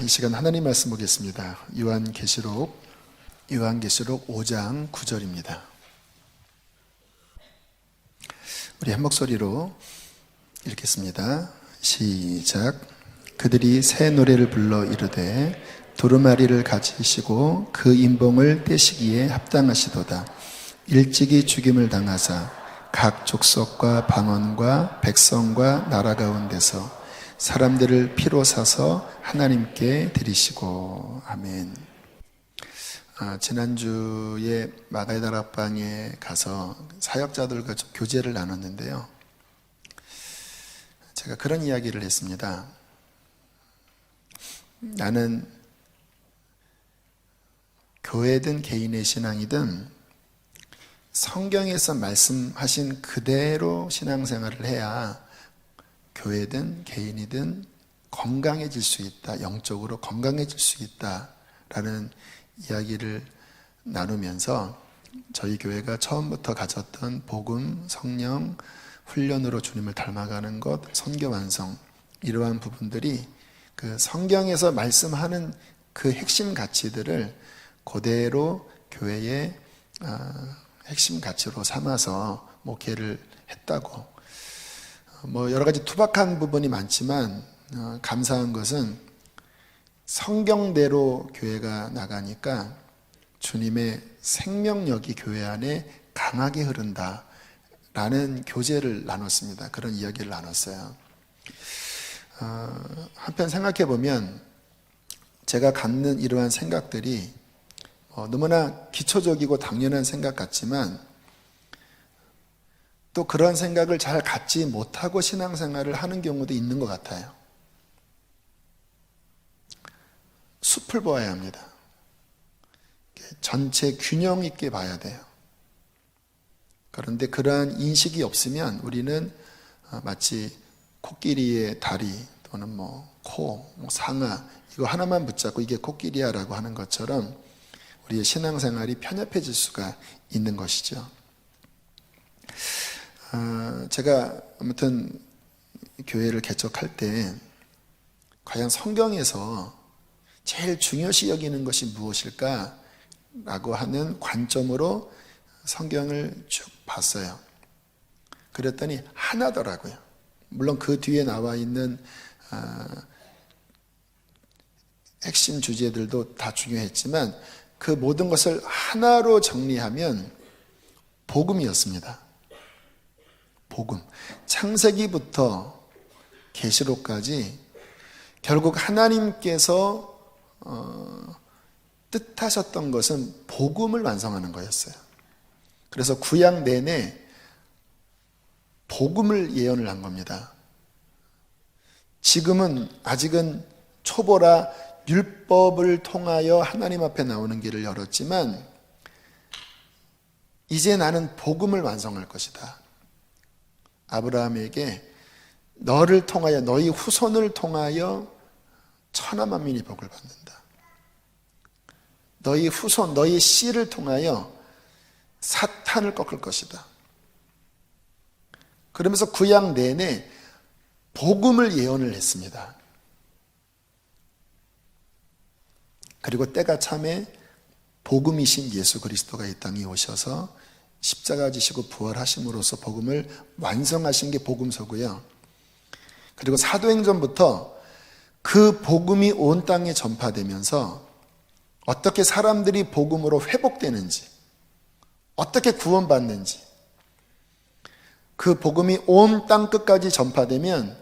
이 시간 하나님 말씀 보겠습니다. 요한계시록 5장 9절입니다. 우리 한 목소리로 읽겠습니다. 시작. 그들이 새 노래를 불러 이르되 두루마리를 가지시고 그 인봉을 떼시기에 합당하시도다. 일찍이 죽임을 당하사 각 족속과 방언과 백성과 나라 가운데서 사람들을 피로 사서 하나님께 드리시고. 아멘. 지난주에 마가의 다락방에 가서 사역자들과 좀 교제를 나눴는데요, 제가 그런 이야기를 했습니다. 나는 교회든 개인의 신앙이든 성경에서 말씀하신 그대로 신앙생활을 해야 교회든 개인이든 건강해질 수 있다, 영적으로 건강해질 수 있다라는 이야기를 나누면서 저희 교회가 처음부터 가졌던 복음, 성령, 훈련으로 주님을 닮아가는 것, 선교 완성, 이러한 부분들이 그 성경에서 말씀하는 그 핵심 가치들을 그대로 교회의 핵심 가치로 삼아서 목회를 했다고. 여러 가지 투박한 부분이 많지만 감사한 것은 성경대로 교회가 나가니까 주님의 생명력이 교회 안에 강하게 흐른다라는 교제를 나눴습니다. 그런 이야기를 나눴어요. 한편 생각해 보면 제가 갖는 이러한 생각들이 너무나 기초적이고 당연한 생각 같지만 또 그런 생각을 잘 갖지 못하고 신앙생활을 하는 경우도 있는 것 같아요. 숲을 보아야 합니다. 전체 균형 있게 봐야 돼요. 그런데 그러한 인식이 없으면 우리는 마치 코끼리의 다리 또는 코, 상아 이거 하나만 붙잡고 이게 코끼리야라고 하는 것처럼 우리의 신앙생활이 편협해질 수가 있는 것이죠. 제가 아무튼 교회를 개척할 때 과연 성경에서 제일 중요시 여기는 것이 무엇일까? 라고 하는 관점으로 성경을 쭉 봤어요. 그랬더니 하나더라고요. 물론 그 뒤에 나와 있는 핵심 주제들도 다 중요했지만 그 모든 것을 하나로 정리하면 복음이었습니다. 복음. 창세기부터 계시록까지 결국 하나님께서 뜻하셨던 것은 복음을 완성하는 거였어요. 그래서 구약 내내 복음을 예언을 한 겁니다. 지금은 아직은 초보라 율법을 통하여 하나님 앞에 나오는 길을 열었지만 이제 나는 복음을 완성할 것이다. 아브라함에게 너를 통하여 너희 후손을 통하여 천하 만민이 복을 받는다. 너희 후손 너희 씨를 통하여 사탄을 꺾을 것이다. 그러면서 구약 내내 복음을 예언을 했습니다. 그리고 때가 참에 복음이신 예수 그리스도가 이 땅에 오셔서 십자가 지시고 부활하심으로써 복음을 완성하신 게 복음서고요. 그리고 사도행전부터 그 복음이 온 땅에 전파되면서 어떻게 사람들이 복음으로 회복되는지, 어떻게 구원받는지, 그 복음이 온 땅 끝까지 전파되면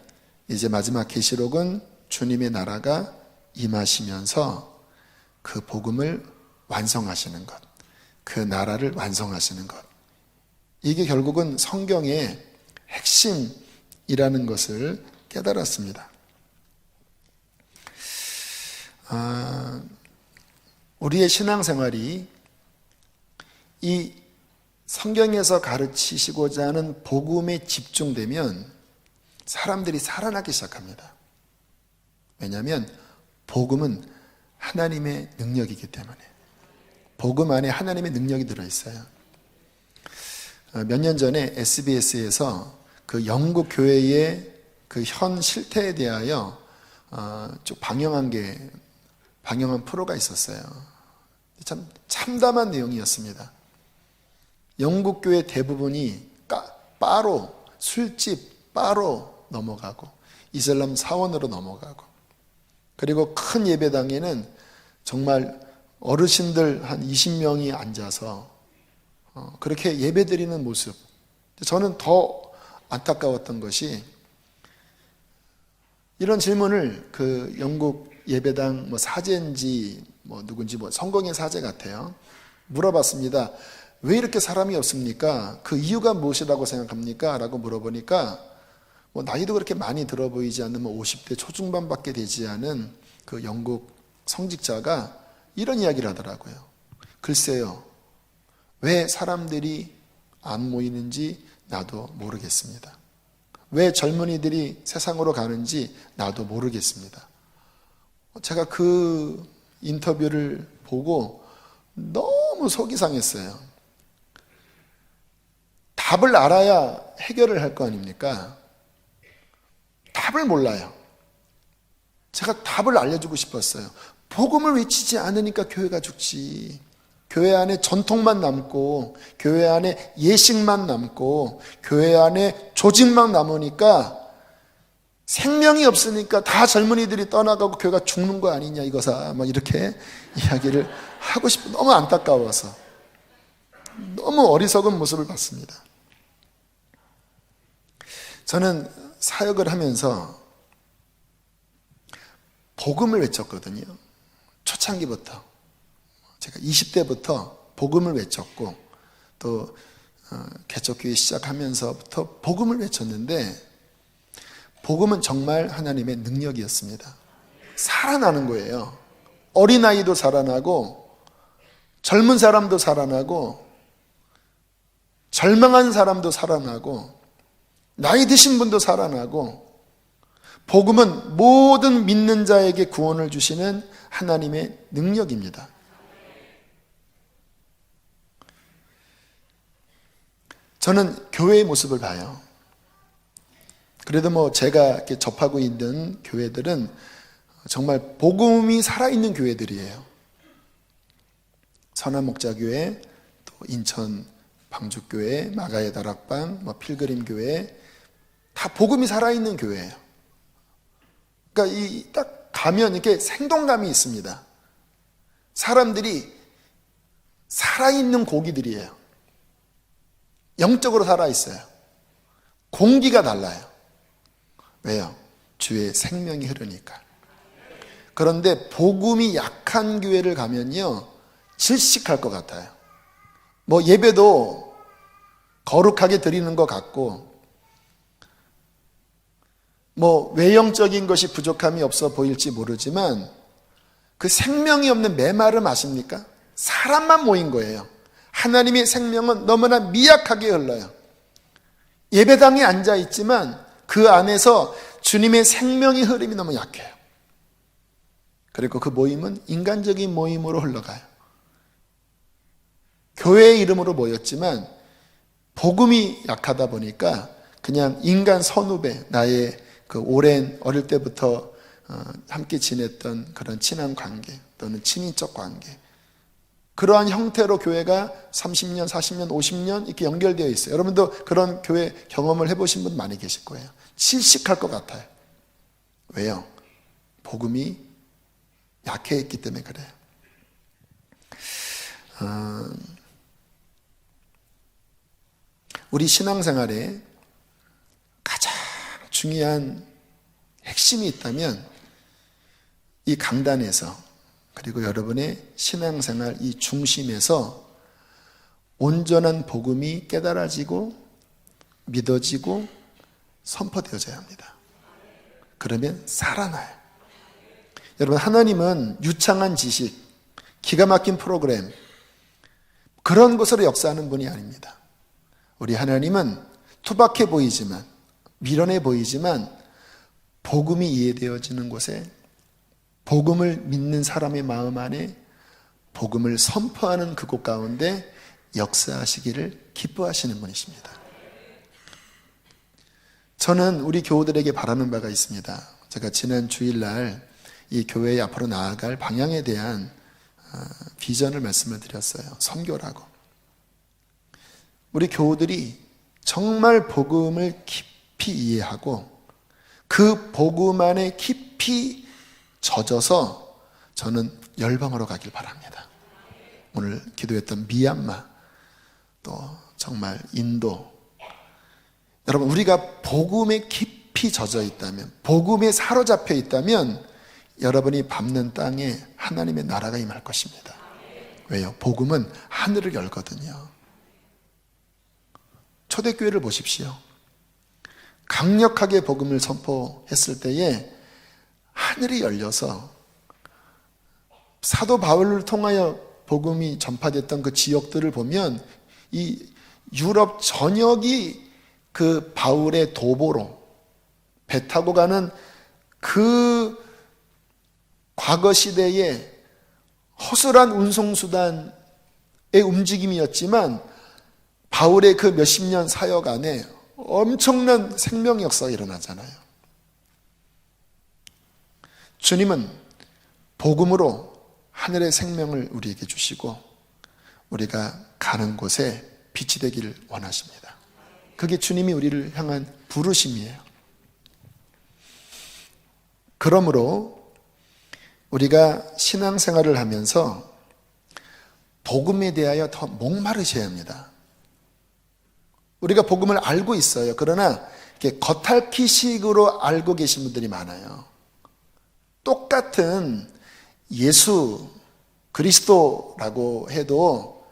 이제 마지막 계시록은 주님의 나라가 임하시면서 그 복음을 완성하시는 것, 그 나라를 완성하시는 것, 이게 결국은 성경의 핵심이라는 것을 깨달았습니다. 우리의 신앙생활이 이 성경에서 가르치시고자 하는 복음에 집중되면 사람들이 살아나기 시작합니다. 왜냐하면 복음은 하나님의 능력이기 때문에. 복음 안에 하나님의 능력이 들어있어요. 몇 년 전에 SBS에서 그 영국 교회의 그 현 실태에 대하여 쭉 방영한 게 방영한 프로가 있었어요. 참 참담한 내용이었습니다. 영국 교회 대부분이 바로 술집, 바로 넘어가고 이슬람 사원으로 넘어가고, 그리고 큰 예배당에는 정말 어르신들 한 20명이 앉아서 그렇게 예배드리는 모습. 저는 더 안타까웠던 것이, 이런 질문을 그 영국 예배당 사제인지 누군지 성공의 사제 같아요. 물어봤습니다. 왜 이렇게 사람이 없습니까? 그 이유가 무엇이라고 생각합니까? 라고 물어보니까 나이도 그렇게 많이 들어 보이지 않는 50대 초중반밖에 되지 않은 그 영국 성직자가 이런 이야기를 하더라고요. 글쎄요, 왜 사람들이 안 모이는지 나도 모르겠습니다. 왜 젊은이들이 세상으로 가는지 나도 모르겠습니다. 제가 그 인터뷰를 보고 너무 속이 상했어요. 답을 알아야 해결을 할 거 아닙니까? 답을 몰라요. 제가 답을 알려주고 싶었어요. 복음을 외치지 않으니까 교회가 죽지. 교회 안에 전통만 남고, 교회 안에 예식만 남고, 교회 안에 조직만 남으니까, 생명이 없으니까 다 젊은이들이 떠나가고 교회가 죽는 거 아니냐 이거사, 이렇게 이야기를 하고 싶어. 너무 안타까워서, 너무 어리석은 모습을 봤습니다. 저는 사역을 하면서 복음을 외쳤거든요. 초창기부터. 제가 20대부터 복음을 외쳤고, 또 개척교회 시작하면서부터 복음을 외쳤는데, 복음은 정말 하나님의 능력이었습니다. 살아나는 거예요. 어린아이도 살아나고, 젊은 사람도 살아나고, 절망한 사람도 살아나고, 나이 드신 분도 살아나고, 복음은 모든 믿는 자에게 구원을 주시는 하나님의 능력입니다. 저는 교회의 모습을 봐요. 그래도 제가 이렇게 접하고 있는 교회들은 정말 복음이 살아있는 교회들이에요. 선한목자교회, 또 인천 방주교회, 마가의 다락방, 필그림교회, 다 복음이 살아있는 교회예요. 그러니까 딱 가면 이렇게 생동감이 있습니다. 사람들이 살아있는 고기들이에요. 영적으로 살아있어요. 공기가 달라요. 왜요? 주의 생명이 흐르니까. 그런데 복음이 약한 교회를 가면요, 질식할 것 같아요. 예배도 거룩하게 드리는 것 같고, 외형적인 것이 부족함이 없어 보일지 모르지만, 그 생명이 없는 메마름 아십니까? 사람만 모인 거예요. 하나님의 생명은 너무나 미약하게 흘러요. 예배당에 앉아 있지만 그 안에서 주님의 생명의 흐름이 너무 약해요. 그리고 그 모임은 인간적인 모임으로 흘러가요. 교회의 이름으로 모였지만 복음이 약하다 보니까 그냥 인간 선후배, 나의 그 오랜 어릴 때부터 함께 지냈던 그런 친한 관계 또는 친인적 관계, 그러한 형태로 교회가 30년, 40년, 50년 이렇게 연결되어 있어요. 여러분도 그런 교회 경험을 해보신 분 많이 계실 거예요. 질식할 것 같아요. 왜요? 복음이 약해있기 때문에 그래요. 우리 신앙생활에 가장 중요한 핵심이 있다면 이 강단에서, 그리고 여러분의 신앙생활 이 중심에서 온전한 복음이 깨달아지고 믿어지고 선포되어져야 합니다. 그러면 살아나요. 여러분, 하나님은 유창한 지식, 기가 막힌 프로그램, 그런 것으로 역사하는 분이 아닙니다. 우리 하나님은 투박해 보이지만, 미련해 보이지만 복음이 이해되어지는 곳에, 복음을 믿는 사람의 마음 안에 복음을 선포하는 그곳 가운데 역사하시기를 기뻐하시는 분이십니다. 저는 우리 교우들에게 바라는 바가 있습니다. 제가 지난 주일날 이 교회의 앞으로 나아갈 방향에 대한 비전을 말씀을 드렸어요. 선교라고. 우리 교우들이 정말 복음을 깊이 이해하고 그 복음 안에 깊이 젖어서 저는 열방으로 가길 바랍니다. 오늘 기도했던 미얀마, 또 정말 인도, 여러분 우리가 복음에 깊이 젖어 있다면, 복음에 사로잡혀 있다면 여러분이 밟는 땅에 하나님의 나라가 임할 것입니다. 왜요? 복음은 하늘을 열거든요. 초대교회를 보십시오. 강력하게 복음을 선포했을 때에 하늘이 열려서 사도 바울을 통하여 복음이 전파됐던 그 지역들을 보면 이 유럽 전역이 그 바울의 도보로 배 타고 가는 그 과거 시대의 허술한 운송수단의 움직임이었지만 바울의 그 몇십 년 사역 안에 엄청난 생명 역사가 일어나잖아요. 주님은 복음으로 하늘의 생명을 우리에게 주시고 우리가 가는 곳에 빛이 되기를 원하십니다. 그게 주님이 우리를 향한 부르심이에요. 그러므로 우리가 신앙생활을 하면서 복음에 대하여 더 목마르셔야 합니다. 우리가 복음을 알고 있어요. 그러나 이렇게 겉핥기식으로 알고 계신 분들이 많아요. 똑같은 예수 그리스도라고 해도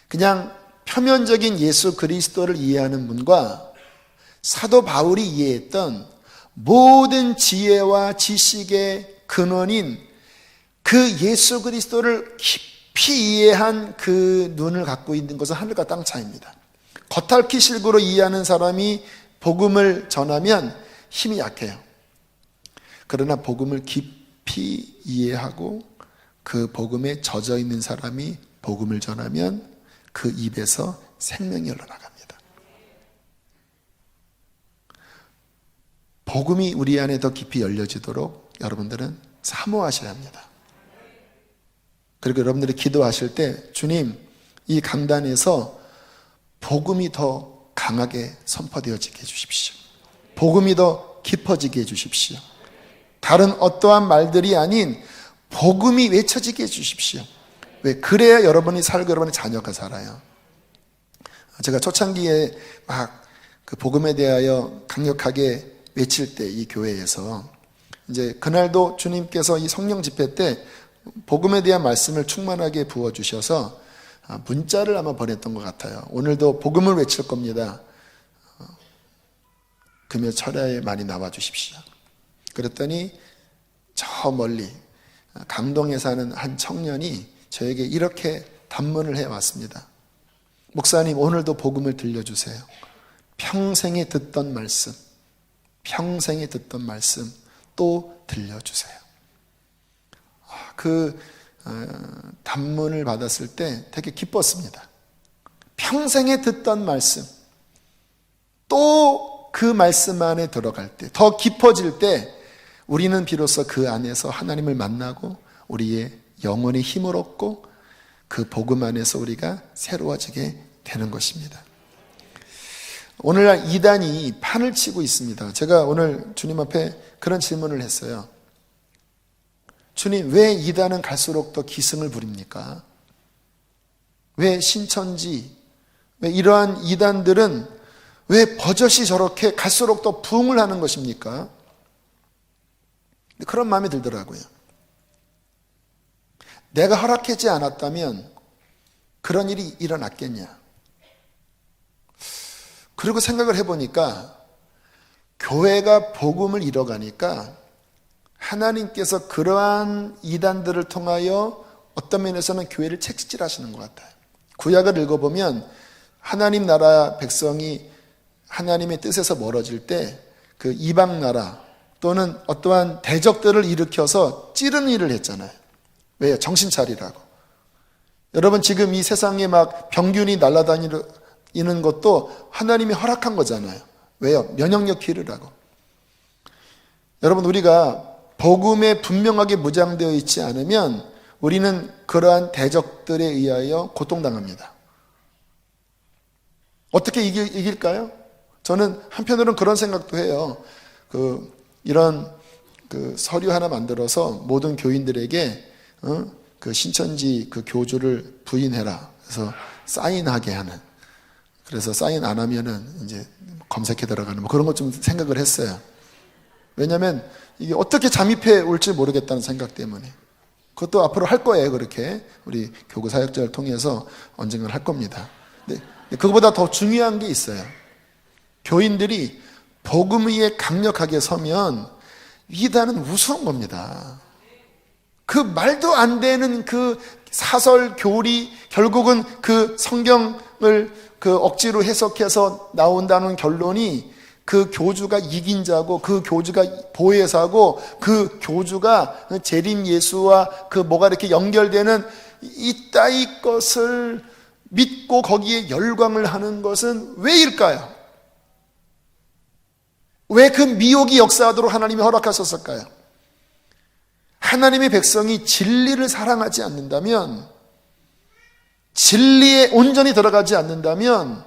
그냥 표면적인 예수 그리스도를 이해하는 분과 사도 바울이 이해했던 모든 지혜와 지식의 근원인 그 예수 그리스도를 깊이 이해한 그 눈을 갖고 있는 것은 하늘과 땅 차이입니다. 겉핥기식으로 이해하는 사람이 복음을 전하면 힘이 약해요. 그러나 복음을 깊이 이해하고 그 복음에 젖어 있는 사람이 복음을 전하면 그 입에서 생명이 흘러나갑니다. 복음이 우리 안에 더 깊이 열려지도록 여러분들은 사모하셔야 합니다. 그리고 여러분들이 기도하실 때 주님, 이 강단에서 복음이 더 강하게 선포되어지게 해주십시오. 복음이 더 깊어지게 해주십시오. 다른 어떠한 말들이 아닌 복음이 외쳐지게 해주십시오. 왜? 그래야 여러분이 살고 여러분의 자녀가 살아요. 제가 초창기에 막 그 복음에 대하여 강력하게 외칠 때 이 교회에서 이제 그날도 주님께서 이 성령 집회 때 복음에 대한 말씀을 충만하게 부어주셔서 문자를 아마 보냈던 것 같아요. 오늘도 복음을 외칠 겁니다. 금요 철야에 많이 나와 주십시오. 그랬더니 저 멀리 강동에 사는 한 청년이 저에게 이렇게 단문을 해왔습니다. 목사님, 오늘도 복음을 들려주세요. 평생에 듣던 말씀, 평생에 듣던 말씀 또 들려주세요. 그 단문을 받았을 때 되게 기뻤습니다. 평생에 듣던 말씀, 또 그 말씀 안에 들어갈 때, 더 깊어질 때 우리는 비로소 그 안에서 하나님을 만나고 우리의 영혼의 힘을 얻고 그 복음 안에서 우리가 새로워지게 되는 것입니다. 오늘날 이단이 판을 치고 있습니다. 제가 오늘 주님 앞에 그런 질문을 했어요. 주님, 왜 이단은 갈수록 더 기승을 부립니까? 왜 신천지, 왜 이러한 이단들은 왜 버젓이 저렇게 갈수록 더 부흥을 하는 것입니까? 그런 마음이 들더라고요. 내가 허락하지 않았다면 그런 일이 일어났겠냐? 그리고 생각을 해보니까 교회가 복음을 잃어가니까 하나님께서 그러한 이단들을 통하여 어떤 면에서는 교회를 채찍질하시는 것 같아요. 구약을 읽어보면 하나님 나라 백성이 하나님의 뜻에서 멀어질 때 그 이방 나라 또는 어떠한 대적들을 일으켜서 찌르는 일을 했잖아요. 왜요? 정신 차리라고. 여러분 지금 이 세상에 막 병균이 날아다니는 것도 하나님이 허락한 거잖아요. 왜요? 면역력 기르라고. 여러분 우리가 복음에 분명하게 무장되어 있지 않으면 우리는 그러한 대적들에 의하여 고통당합니다. 어떻게 이길까요? 저는 한편으로는 그런 생각도 해요. 이런 서류 하나 만들어서 모든 교인들에게 그 신천지 그 교주를 부인해라. 그래서 사인하게 하는. 그래서 사인 안 하면은 이제 검색해 들어가는 뭐 그런 것 좀 생각을 했어요. 왜냐하면 이게 어떻게 잠입해 올지 모르겠다는 생각 때문에. 그것도 앞으로 할 거예요. 그렇게 우리 교구 사역자를 통해서 언젠가 할 겁니다. 근데 그거보다 더 중요한 게 있어요. 교인들이 복음 위에 강력하게 서면 이단은 우스운 겁니다. 그 말도 안 되는 그 사설 교리, 결국은 그 성경을 그 억지로 해석해서 나온다는 결론이 그 교주가 이긴 자고, 그 교주가 보혜사고, 그 교주가 재림 예수와 그 뭐가 이렇게 연결되는 이따위 것을 믿고 거기에 열광을 하는 것은 왜일까요? 왜 그 미혹이 역사하도록 하나님이 허락하셨을까요? 하나님의 백성이 진리를 사랑하지 않는다면, 진리에 온전히 들어가지 않는다면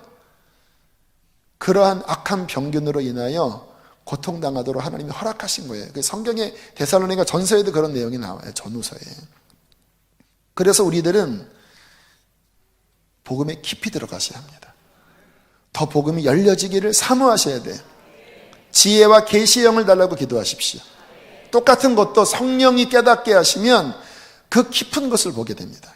그러한 악한 병균으로 인하여 고통당하도록 하나님이 허락하신 거예요. 성경의 데살로니가 전서에도 그런 내용이 나와요. 전후서에. 그래서 우리들은 복음에 깊이 들어가셔야 합니다. 더 복음이 열려지기를 사모하셔야 돼요. 지혜와 계시의 영을 달라고 기도하십시오. 똑같은 것도 성령이 깨닫게 하시면 그 깊은 것을 보게 됩니다.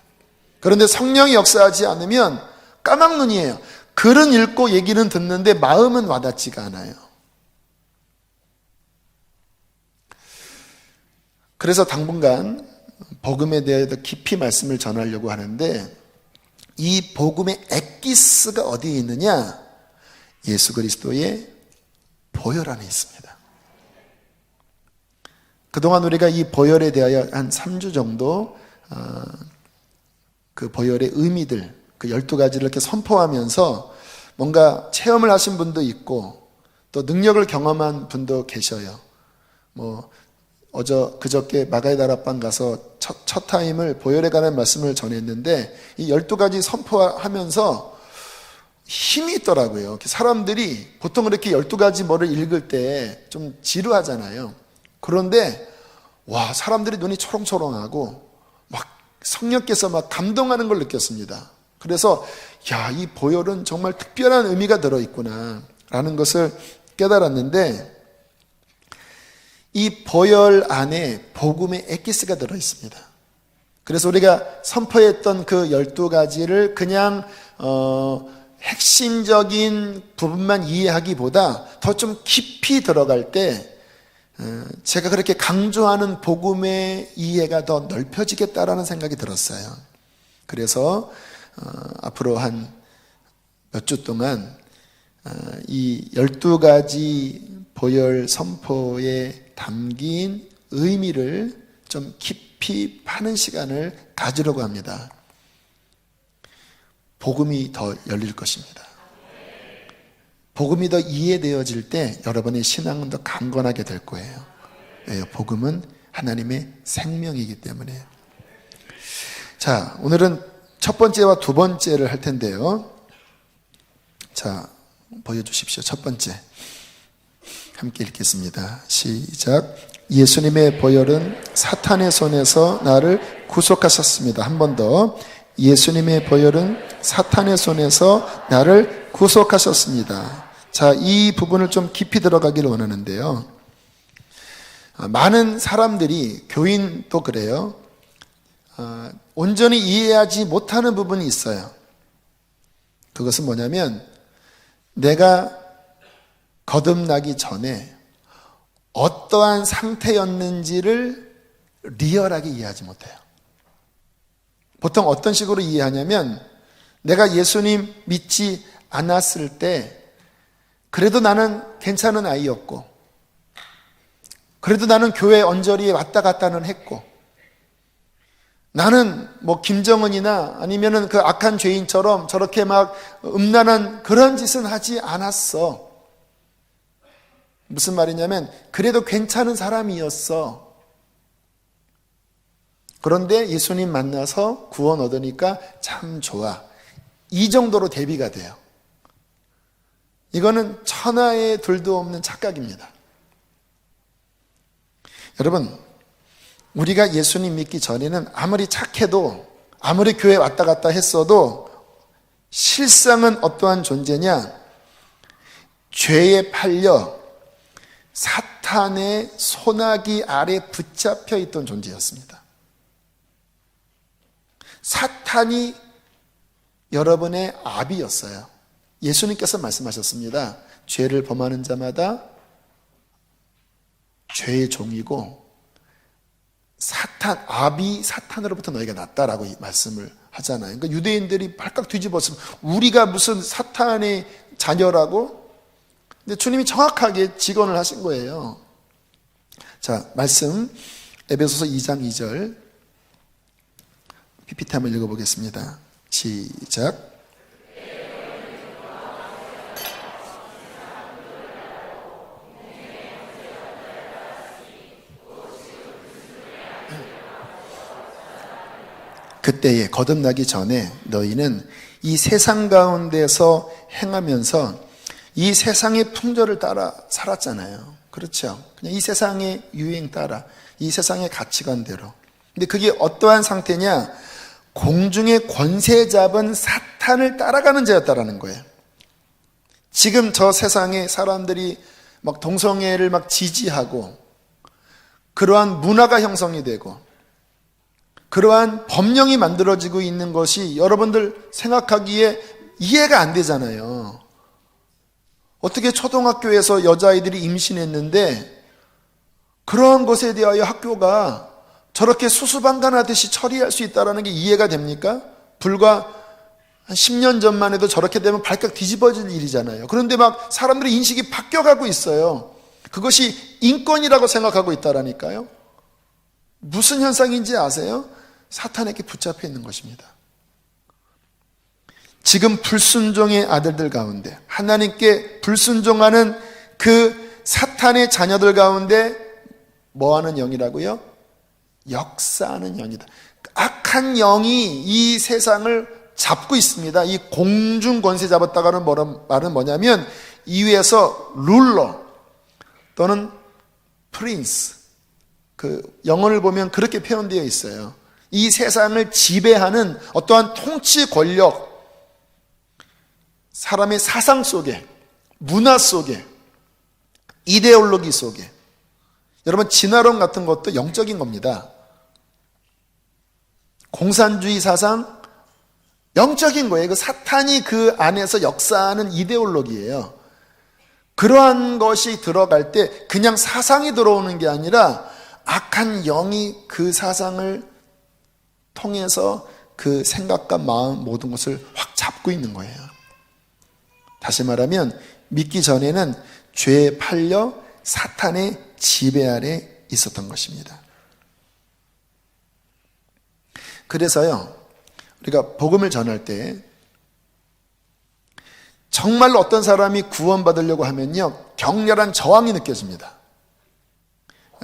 그런데 성령이 역사하지 않으면 까막눈이에요. 글은 읽고 얘기는 듣는데 마음은 와닿지가 않아요. 그래서 당분간 복음에 대해 더 깊이 말씀을 전하려고 하는데, 이 복음의 엑기스가 어디에 있느냐? 예수 그리스도의 보혈 안에 있습니다. 그동안 우리가 이 보혈에 대하여 한 3주 정도 그 보혈의 의미들, 그 12가지를 이렇게 선포하면서 뭔가 체험을 하신 분도 있고 또 능력을 경험한 분도 계셔요. 그저께 마가의 다락방 가서 첫 타임을 보혈에 관한 말씀을 전했는데, 이 12가지 선포하면서 힘이 있더라고요. 사람들이 보통 이렇게 12가지 뭐를 읽을 때 좀 지루하잖아요. 그런데 와, 사람들이 눈이 초롱초롱하고 막 성령께서 막 감동하는 걸 느꼈습니다. 그래서 이 보혈은 정말 특별한 의미가 들어있구나 라는 것을 깨달았는데, 이 보혈 안에 복음의 엑기스가 들어있습니다. 그래서 우리가 선포했던 그 12가지를 그냥 핵심적인 부분만 이해하기보다 더 좀 깊이 들어갈 때 제가 그렇게 강조하는 복음의 이해가 더 넓혀지겠다라는 생각이 들었어요. 그래서 앞으로 한 몇 주 동안 이 12가지 보혈 선포에 담긴 의미를 좀 깊이 파는 시간을 가지려고 합니다. 복음이 더 열릴 것입니다. 복음이 더 이해되어질 때 여러분의 신앙은 더 강건하게 될 거예요. 왜요? 복음은 하나님의 생명이기 때문에. 자, 오늘은 첫 번째와 두 번째를 할 텐데요. 자, 보여주십시오. 첫 번째 함께 읽겠습니다. 시작. 예수님의 보혈은 사탄의 손에서 나를 구속하셨습니다. 한 번 더. 예수님의 보혈은 사탄의 손에서 나를 구속하셨습니다. 자, 이 부분을 좀 깊이 들어가기를 원하는데요. 많은 사람들이, 교인도 그래요, 온전히 이해하지 못하는 부분이 있어요. 그것은 뭐냐면, 내가 거듭나기 전에 어떠한 상태였는지를 리얼하게 이해하지 못해요. 보통 어떤 식으로 이해하냐면, 내가 예수님 믿지 않았을 때 그래도 나는 괜찮은 아이였고, 그래도 나는 교회 언저리에 왔다 갔다는 했고, 나는 김정은이나 아니면은 그 악한 죄인처럼 저렇게 막 음란한 그런 짓은 하지 않았어. 무슨 말이냐면, 그래도 괜찮은 사람이었어 그런데 예수님 만나서 구원 얻으니까 참 좋아. 이 정도로 대비가 돼요. 이거는 천하의 둘도 없는 착각입니다. 여러분, 우리가 예수님 믿기 전에는 아무리 착해도, 아무리 교회 왔다 갔다 했어도 실상은 어떠한 존재냐? 죄에 팔려 사탄의 소나기 아래 붙잡혀 있던 존재였습니다. 사탄이 여러분의 아비였어요. 예수님께서 말씀하셨습니다. 죄를 범하는 자마다 죄의 종이고 아비 사탄으로부터 너희가 났다라고 말씀을 하잖아요. 그러니까 유대인들이 발칵 뒤집었으면 우리가 무슨 사탄의 자녀라고? 근데 주님이 정확하게 직언을 하신 거예요. 자, 말씀 에베소서 2장 2절 PPT 한번 읽어보겠습니다. 시작. 그때에 거듭나기 전에 너희는 이 세상 가운데서 행하면서 이 세상의 풍조를 따라 살았잖아요. 그렇죠? 그냥 이 세상의 유행 따라, 이 세상의 가치관대로. 근데 그게 어떠한 상태냐? 공중의 권세 잡은 사탄을 따라가는 자였다라는 거예요. 지금 저 세상에 사람들이 막 동성애를 막 지지하고 그러한 문화가 형성이 되고 그러한 법령이 만들어지고 있는 것이 여러분들 생각하기에 이해가 안 되잖아요. 어떻게 초등학교에서 여자아이들이 임신했는데 그러한 것에 대하여 학교가 저렇게 수수방관하듯이 처리할 수 있다는 게 이해가 됩니까? 불과 한 10년 전만 해도 저렇게 되면 발칵 뒤집어질 일이잖아요. 그런데 막 사람들의 인식이 바뀌어가고 있어요. 그것이 인권이라고 생각하고 있다라니까요. 무슨 현상인지 아세요? 사탄에게 붙잡혀 있는 것입니다. 지금 불순종의 아들들 가운데, 하나님께 불순종하는 그 사탄의 자녀들 가운데 뭐하는 영이라고요? 역사하는 영이다. 악한 영이 이 세상을 잡고 있습니다. 이 공중 권세 잡았다가는 말은 뭐냐면 이 위에서 룰러 또는 프린스, 그 영어를 보면 그렇게 표현되어 있어요. 이 세상을 지배하는 어떠한 통치 권력, 사람의 사상 속에, 문화 속에, 이데올로기 속에. 여러분, 진화론 같은 것도 영적인 겁니다. 공산주의 사상, 영적인 거예요. 그 사탄이 그 안에서 역사하는 이데올로기예요. 그러한 것이 들어갈 때 그냥 사상이 들어오는 게 아니라 악한 영이 그 사상을 통해서 그 생각과 마음 모든 것을 확 잡고 있는 거예요. 다시 말하면 믿기 전에는 죄에 팔려 사탄의 지배 아래 있었던 것입니다. 그래서요, 우리가 복음을 전할 때 정말로 어떤 사람이 구원받으려고 하면요, 격렬한 저항이 느껴집니다.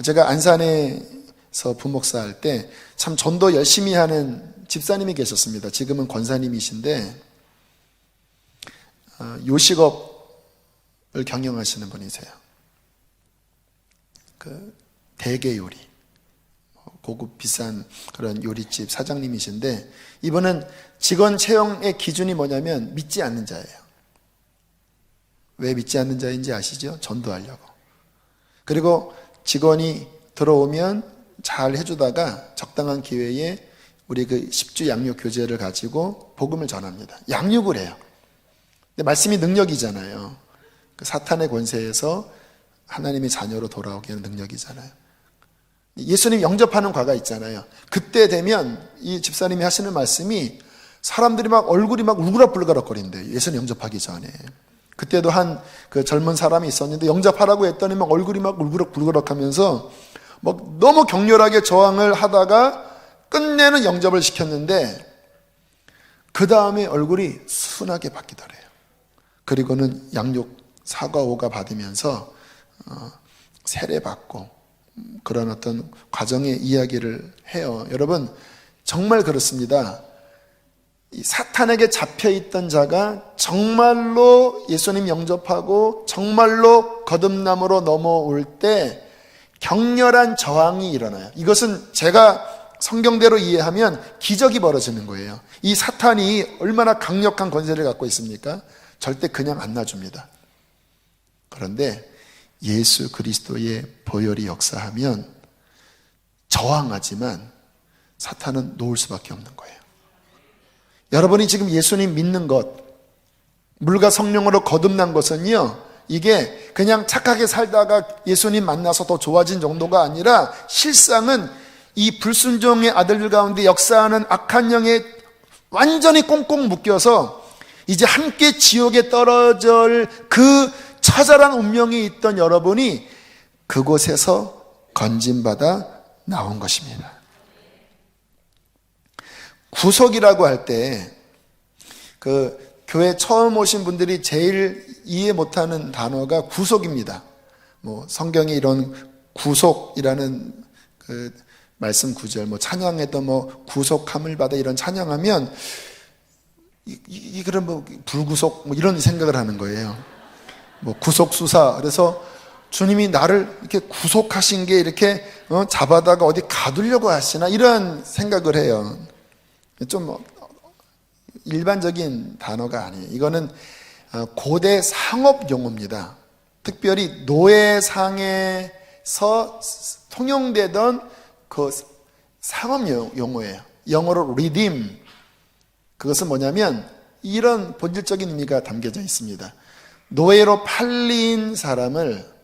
제가 안산에서 부목사 할 때 참 전도 열심히 하는 집사님이 계셨습니다. 지금은 권사님이신데 요식업을 경영하시는 분이세요. 그 대게 요리, 고급 비싼 그런 요리집 사장님이신데 이분은 직원 채용의 기준이 뭐냐면 믿지 않는 자예요. 왜 믿지 않는 자인지 아시죠? 전도하려고. 그리고 직원이 들어오면 잘 해주다가 적당한 기회에 우리 그 10주 양육 교제를 가지고 복음을 전합니다. 양육을 해요. 근데 말씀이 능력이잖아요. 그 사탄의 권세에서 하나님의 자녀로 돌아오게 하는 능력이잖아요. 예수님 영접하는 과가 있잖아요. 그때 되면 이 집사님이 하시는 말씀이 사람들이 막 얼굴이 막 울그락불그락 거린대요. 예수님 영접하기 전에. 그때도 한 그 젊은 사람이 있었는데 영접하라고 했더니 막 얼굴이 막 울그락불그락 하면서 막 너무 격렬하게 저항을 하다가 끝내는 영접을 시켰는데 그 다음에 얼굴이 순하게 바뀌더래요. 그리고는 양육 사과 오가 받으면서 세례받고 그런 어떤 과정의 이야기를 해요. 여러분, 정말 그렇습니다. 이 사탄에게 잡혀있던 자가 정말로 예수님 영접하고 정말로 거듭남으로 넘어올 때 격렬한 저항이 일어나요. 이것은 제가 성경대로 이해하면 기적이 벌어지는 거예요. 이 사탄이 얼마나 강력한 권세를 갖고 있습니까? 절대 그냥 안 놔줍니다. 그런데 예수 그리스도의 보혈이 역사하면 저항하지만 사탄은 놓을 수밖에 없는 거예요. 여러분이 지금 예수님 믿는 것, 물과 성령으로 거듭난 것은요, 이게 그냥 착하게 살다가 예수님 만나서 더 좋아진 정도가 아니라 실상은 이 불순종의 아들들 가운데 역사하는 악한 영에 완전히 꽁꽁 묶여서 이제 함께 지옥에 떨어질 그 처절한 운명이 있던 여러분이 그곳에서 건진받아 나온 것입니다. 구속이라고 할 때 교회 처음 오신 분들이 제일 이해 못하는 단어가 구속입니다. 성경에 이런 구속이라는 말씀 구절, 찬양에도 구속함을 받아 이런 찬양하면 그런 불구속 이런 생각을 하는 거예요. 구속수사. 그래서 주님이 나를 이렇게 구속하신 게 이렇게 잡아다가 어디 가두려고 하시나 이런 생각을 해요. 좀 일반적인 단어가 아니에요. 이거는 고대 상업 용어입니다. 특별히 노예상에서 통용되던 그 상업 용어예요. 영어로 redeem. 그것은 뭐냐면 이런 본질적인 의미가 담겨져 있습니다. 노예로 팔린 사람을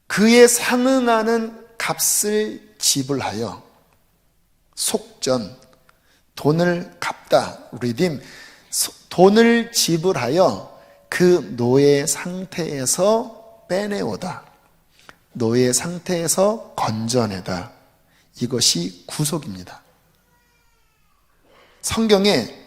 그에 상응하는 값을 지불하여 속전, 돈을 갚다, redeem, 돈을 지불하여 그 노예 상태에서 빼내오다, 노예 상태에서 건져내다. 이것이 구속입니다. 성경에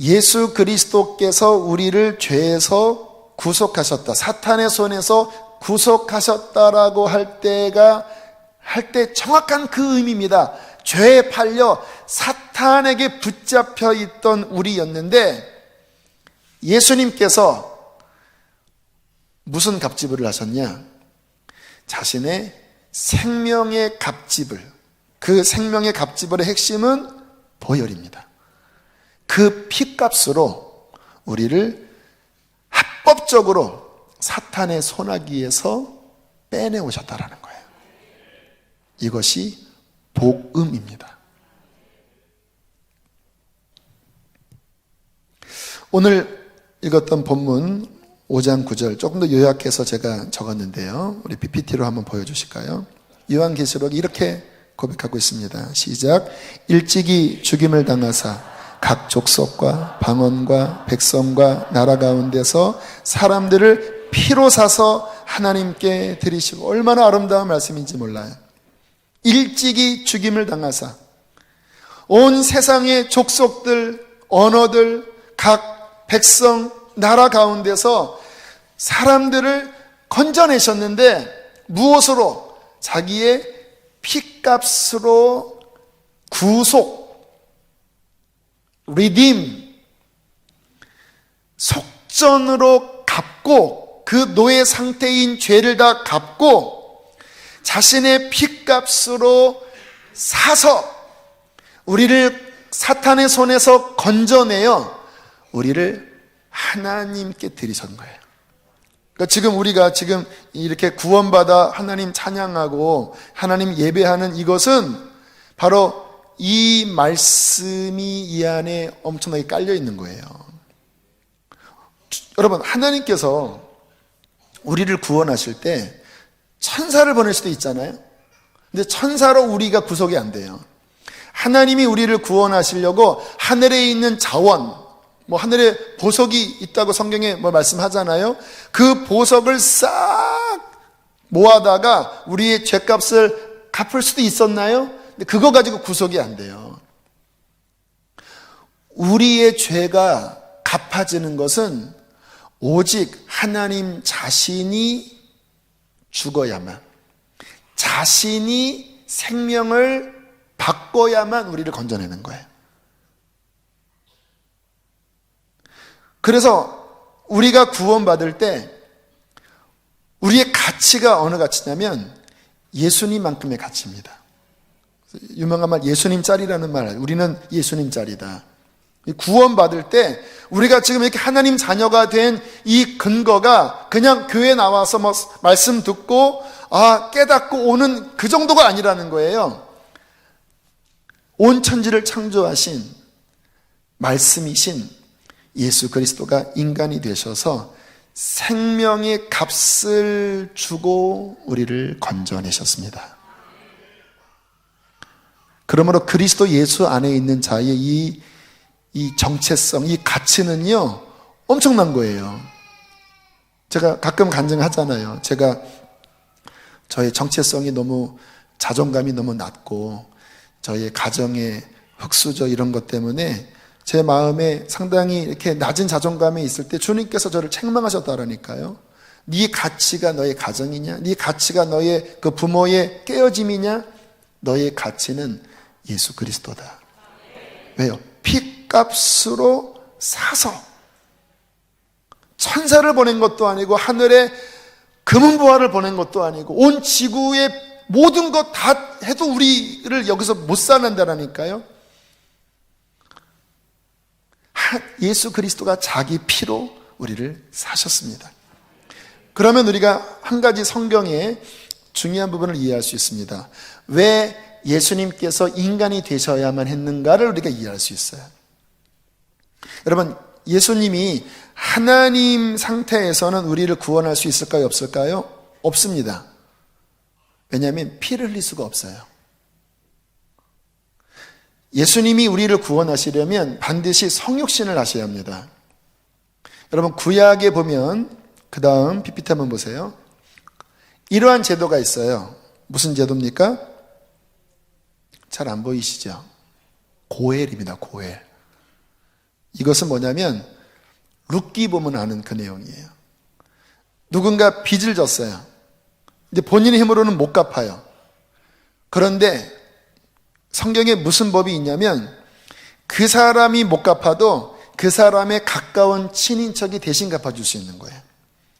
예수 그리스도께서 우리를 죄에서 구속하셨다, 사탄의 손에서 구속하셨다라고 할 때 정확한 그 의미입니다. 죄에 팔려 사탄에게 붙잡혀 있던 우리였는데 예수님께서 무슨 값지불을 하셨냐? 자신의 생명의 값지불, 그 생명의 값지불의 핵심은 보혈입니다. 그 피값으로 우리를 합법적으로 사탄의 손아귀에서 빼내오셨다라는 거예요. 이것이 복음입니다. 오늘 읽었던 본문 5장 9절 조금 더 요약해서 제가 적었는데요. 우리 PPT로 한번 보여주실까요? 요한계시록이 이렇게 고백하고 있습니다. 시작. 일찍이 죽임을 당하사 각 족속과 방언과 백성과 나라 가운데서 사람들을 피로 사서 하나님께 드리시고, 얼마나 아름다운 말씀인지 몰라요. 일찍이 죽임을 당하사 온 세상의 족속들, 언어들, 각 백성, 나라 가운데서 사람들을 건져내셨는데 무엇으로? 자기의 피값으로 구속, redeem, 속전으로 갚고, 그 노예 상태인 죄를 다 갚고 자신의 피값으로 사서 우리를 사탄의 손에서 건져내어 우리를 하나님께 드리신 거예요. 그러니까 지금 우리가 지금 이렇게 구원받아 하나님 찬양하고 하나님 예배하는 이것은 바로 이 말씀이 이 안에 엄청나게 깔려 있는 거예요. 여러분, 하나님께서 우리를 구원하실 때 천사를 보낼 수도 있잖아요. 근데 천사로 우리가 구속이 안 돼요. 하나님이 우리를 구원하시려고 하늘에 있는 자원, 하늘에 보석이 있다고 성경에 말씀하잖아요. 그 보석을 싹 모아다가 우리의 죄값을 갚을 수도 있었나요? 근데 그거 가지고 구속이 안 돼요. 우리의 죄가 갚아지는 것은 오직 하나님 자신이 죽어야만, 자신이 생명을 바꿔야만 우리를 건져내는 거예요. 그래서 우리가 구원받을 때 우리의 가치가 어느 가치냐면 예수님만큼의 가치입니다. 유명한 말, 예수님 짤이라는 말, 우리는 예수님 짤이다. 구원받을 때 우리가 지금 이렇게 하나님 자녀가 된 이 근거가 그냥 교회 나와서 뭐 말씀 듣고 깨닫고 오는 그 정도가 아니라는 거예요. 온 천지를 창조하신 말씀이신 예수 그리스도가 인간이 되셔서 생명의 값을 주고 우리를 건져내셨습니다. 그러므로 그리스도 예수 안에 있는 자의 이 정체성, 이 가치는요 엄청난 거예요. 제가 가끔 간증하잖아요. 제가 저의 정체성이 너무, 자존감이 너무 낮고 저의 가정의 흙수저 이런 것 때문에 제 마음에 상당히 이렇게 낮은 자존감이 있을 때 주님께서 저를 책망하셨다라니까요. 네 가치가 너의 가정이냐? 네 가치가 너의 그 부모의 깨어짐이냐? 너의 가치는 예수 그리스도다. 왜요? 피값으로 사서, 천사를 보낸 것도 아니고 하늘에 금은보화를 보낸 것도 아니고 온 지구의 모든 것 다 해도 우리를 여기서 못 사는다라니까요. 예수 그리스도가 자기 피로 우리를 사셨습니다. 그러면 우리가 한 가지 성경의 중요한 부분을 이해할 수 있습니다. 왜 예수님께서 인간이 되셔야만 했는가를 우리가 이해할 수 있어요. 여러분, 예수님이 하나님 상태에서는 우리를 구원할 수 있을까요? 없을까요? 없습니다. 왜냐하면 피를 흘릴 수가 없어요. 예수님이 우리를 구원하시려면 반드시 성육신을 하셔야 합니다. 여러분, 구약에 보면 그 다음 PPT 한번 보세요. 이러한 제도가 있어요. 무슨 제도입니까? 잘 안 보이시죠? 고엘입니다. 고엘. 이것은 뭐냐면 룻기 보면 아는 그 내용이에요. 누군가 빚을 졌어요. 근데 본인의 힘으로는 못 갚아요. 그런데 성경에 무슨 법이 있냐면 그 사람이 못 갚아도 그 사람의 가까운 친인척이 대신 갚아줄 수 있는 거예요.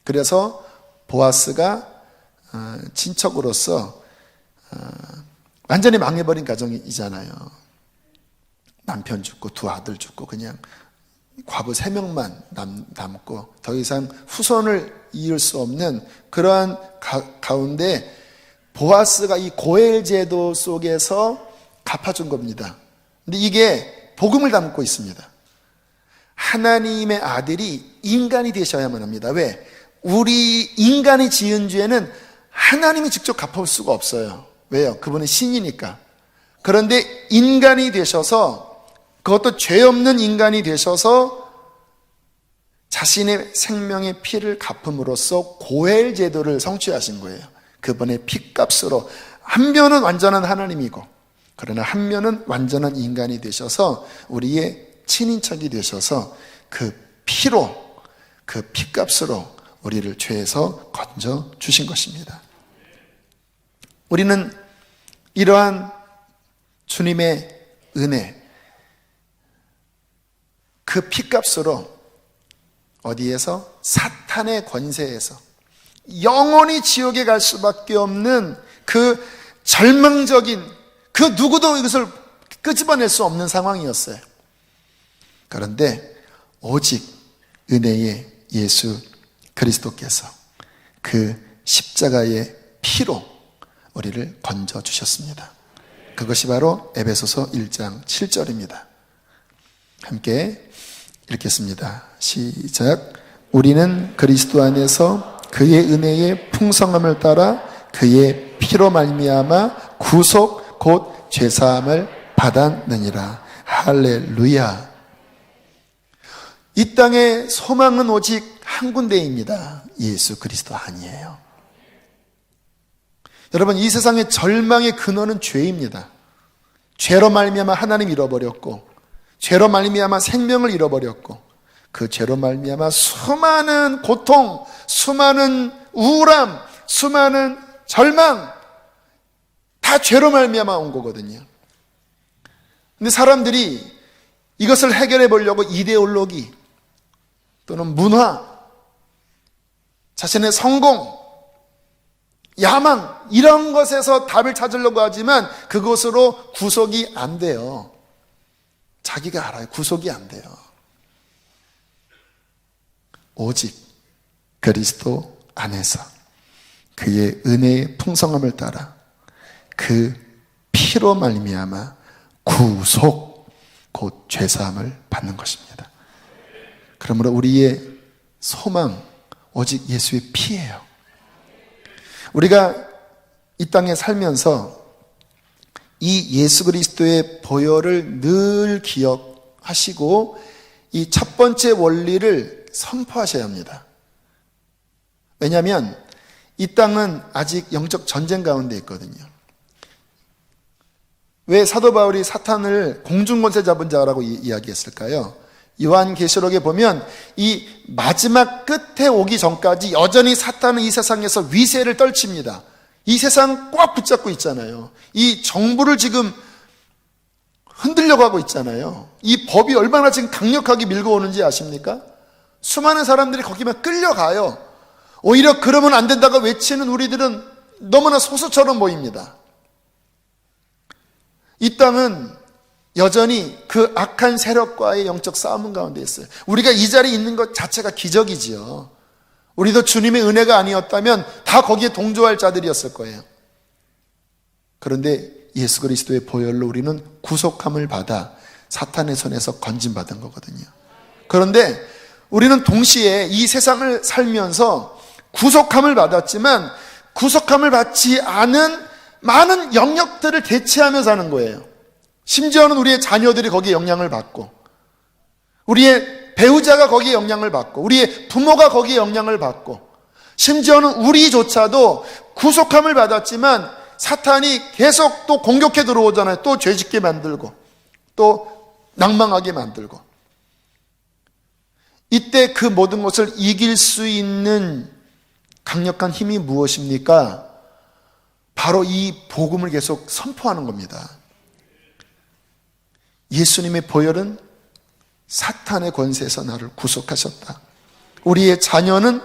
그래서 보아스가 친척으로서 완전히 망해버린 가정이잖아요. 남편 죽고 두 아들 죽고 그냥 과부 3명만 남고 더 이상 후손을 이을 수 없는 그러한 가운데 보아스가 이 고엘 제도 속에서 갚아준 겁니다. 근데 이게 복음을 담고 있습니다. 하나님의 아들이 인간이 되셔야만 합니다. 왜? 우리 인간이 지은 죄는 하나님이 직접 갚을 수가 없어요. 왜요? 그분은 신이니까. 그런데 인간이 되셔서, 그것도 죄 없는 인간이 되셔서 자신의 생명의 피를 갚음으로써 고엘 제도를 성취하신 거예요. 그분의 피값으로. 한 면은 완전한 하나님이고 그러나 한 면은 완전한 인간이 되셔서 우리의 친인척이 되셔서 그 피로, 그 피값으로 우리를 죄에서 건져 주신 것입니다. 우리는 이러한 주님의 은혜, 그 피값으로 어디에서? 사탄의 권세에서 영원히 지옥에 갈 수밖에 없는 그 절망적인, 그 누구도 이것을 끄집어낼 수 없는 상황이었어요. 그런데 오직 은혜의 예수 그리스도께서 그 십자가의 피로 우리를 건져 주셨습니다. 그것이 바로 에베소서 1장 7절입니다. 함께 읽겠습니다. 시작. 우리는 그리스도 안에서 그의 은혜의 풍성함을 따라 그의 피로 말미암아 구속 곧 죄사함을 받았느니라. 할렐루야. 이 땅의 소망은 오직 한 군데입니다. 예수 그리스도 아니에요. 여러분, 이 세상의 절망의 근원은 죄입니다. 죄로 말미암아 하나님 잃어버렸고, 죄로 말미암아 생명을 잃어버렸고, 그 죄로 말미암아 수많은 고통, 수많은 우울함, 수많은 절망, 다 죄로 말미암아 온 거거든요. 근데 사람들이 이것을 해결해 보려고 이데올로기 또는 문화, 자신의 성공, 야망 이런 것에서 답을 찾으려고 하지만 그것으로 구속이 안 돼요. 자기가 알아요. 구속이 안 돼요. 오직 그리스도 안에서 그의 은혜의 풍성함을 따라 그 피로 말미암아 구속, 곧 죄사함을 받는 것입니다. 그러므로 우리의 소망 오직 예수의 피예요. 우리가 이 땅에 살면서 이 예수 그리스도의 보혈을 늘 기억하시고 이 첫 번째 원리를 선포하셔야 합니다. 왜냐하면 이 땅은 아직 영적 전쟁 가운데 있거든요. 왜 사도 바울이 사탄을 공중권세 잡은 자라고 이야기했을까요? 요한계시록에 보면 이 마지막 끝에 오기 전까지 여전히 사탄은 이 세상에서 위세를 떨칩니다. 이 세상 꽉 붙잡고 있잖아요. 이 정부를 지금 흔들려고 하고 있잖아요. 이 법이 얼마나 지금 강력하게 밀고 오는지 아십니까? 수많은 사람들이 거기만 끌려가요. 오히려 그러면 안 된다고 외치는 우리들은 너무나 소수처럼 보입니다. 이 땅은 여전히 그 악한 세력과의 영적 싸움 가운데 있어요. 우리가 이 자리에 있는 것 자체가 기적이지요. 우리도 주님의 은혜가 아니었다면 다 거기에 동조할 자들이었을 거예요. 그런데 예수 그리스도의 보혈로 우리는 구속함을 받아 사탄의 손에서 건진받은 거거든요. 그런데 우리는 동시에 이 세상을 살면서 구속함을 받았지만 구속함을 받지 않은 많은 영역들을 대체하며 사는 거예요. 심지어는 우리의 자녀들이 거기에 영향을 받고, 우리의 배우자가 거기에 영향을 받고, 우리의 부모가 거기에 영향을 받고, 심지어는 우리조차도 구속함을 받았지만 사탄이 계속 또 공격해 들어오잖아요. 또 죄짓게 만들고 또 낭망하게 만들고. 이때 그 모든 것을 이길 수 있는 강력한 힘이 무엇입니까? 바로 이 복음을 계속 선포하는 겁니다. 예수님의 보혈은 사탄의 권세에서 나를 구속하셨다. 우리의 자녀는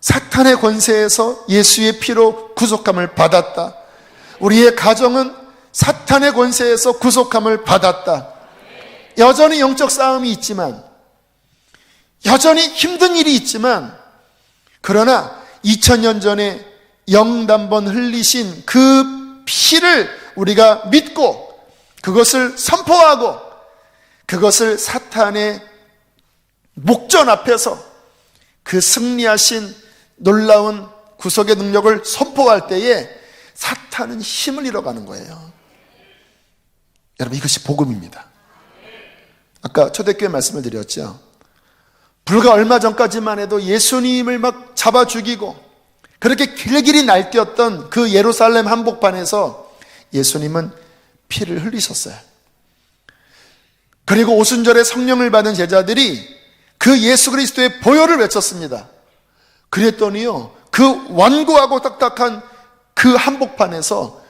사탄의 권세에서 예수의 피로 구속함을 받았다. 우리의 가정은 사탄의 권세에서 구속함을 받았다. 여전히 영적 싸움이 있지만, 여전히 힘든 일이 있지만, 그러나 2000년 전에 영단번 흘리신 그 피를 우리가 믿고 그것을 선포하고 그것을 사탄의 목전 앞에서 그 승리하신 놀라운 구속의 능력을 선포할 때에 사탄은 힘을 잃어가는 거예요. 여러분, 이것이 복음입니다. 아까 초대교회 말씀을 드렸죠. 불과 얼마 전까지만 해도 예수님을 막 잡아 죽이고 그렇게 길길이 날뛰었던 그 예루살렘 한복판에서 예수님은 피를 흘리셨어요. 그리고 오순절에 성령을 받은 제자들이 그 예수 그리스도의 보혈을 외쳤습니다. 그랬더니요, 그 완고하고 딱딱한 그 한복판에서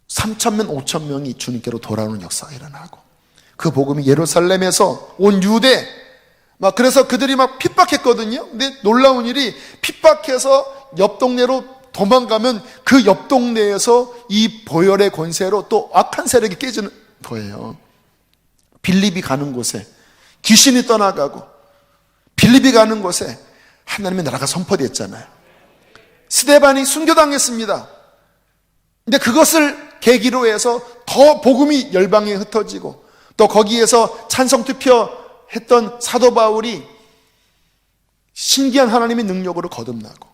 3,000명, 5,000명이 주님께로 돌아오는 역사가 일어나고, 그 복음이 예루살렘에서 온 유대, 그래서 그들이 막 핍박했거든요. 근데 놀라운 일이, 핍박해서 옆 동네로 도망가면 그 옆 동네에서 이 보혈의 권세로 또 악한 세력이 깨지는 거예요. 빌립이 가는 곳에 귀신이 떠나가고, 빌립이 가는 곳에 하나님의 나라가 선포됐잖아요. 스데반이 순교당했습니다. 근데 그것을 계기로 해서 더 복음이 열방에 흩어지고, 또 거기에서 찬성투표했던 사도 바울이 신기한 하나님의 능력으로 거듭나고,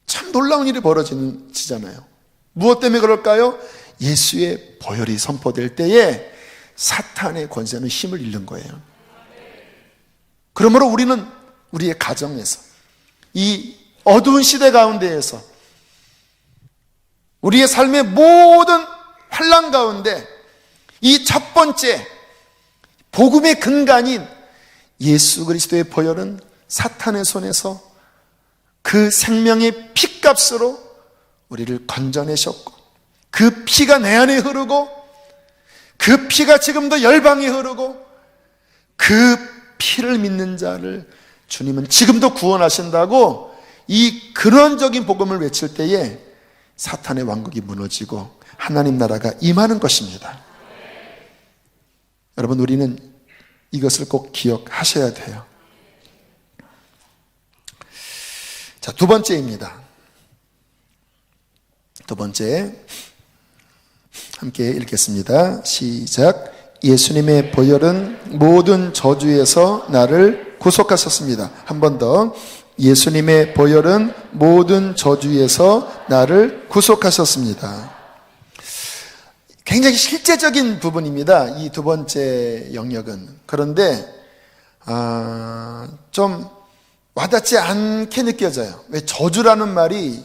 참 놀라운 일이 벌어지잖아요. 무엇 때문에 그럴까요? 예수의 보혈이 선포될 때에 사탄의 권세는 힘을 잃는 거예요. 그러므로 우리는 우리의 가정에서, 이 어두운 시대 가운데에서, 우리의 삶의 모든 환난 가운데 이 첫 번째 복음의 근간인 예수 그리스도의 보혈은 사탄의 손에서 그 생명의 피값으로 우리를 건져내셨고, 그 피가 내 안에 흐르고, 그 피가 지금도 열방에 흐르고, 그 피를 믿는 자를 주님은 지금도 구원하신다고 이 근원적인 복음을 외칠 때에 사탄의 왕국이 무너지고 하나님 나라가 임하는 것입니다. 여러분, 우리는 이것을 꼭 기억하셔야 돼요. 자, 두 번째입니다. 두 번째, 함께 읽겠습니다. 시작. 예수님의 보혈은 모든 저주에서 나를 구속하셨습니다. 한 번 더. 예수님의 보혈은 모든 저주에서 나를 구속하셨습니다. 굉장히 실제적인 부분입니다. 이 두 번째 영역은. 그런데 좀 와닿지 않게 느껴져요. 왜? 저주라는 말이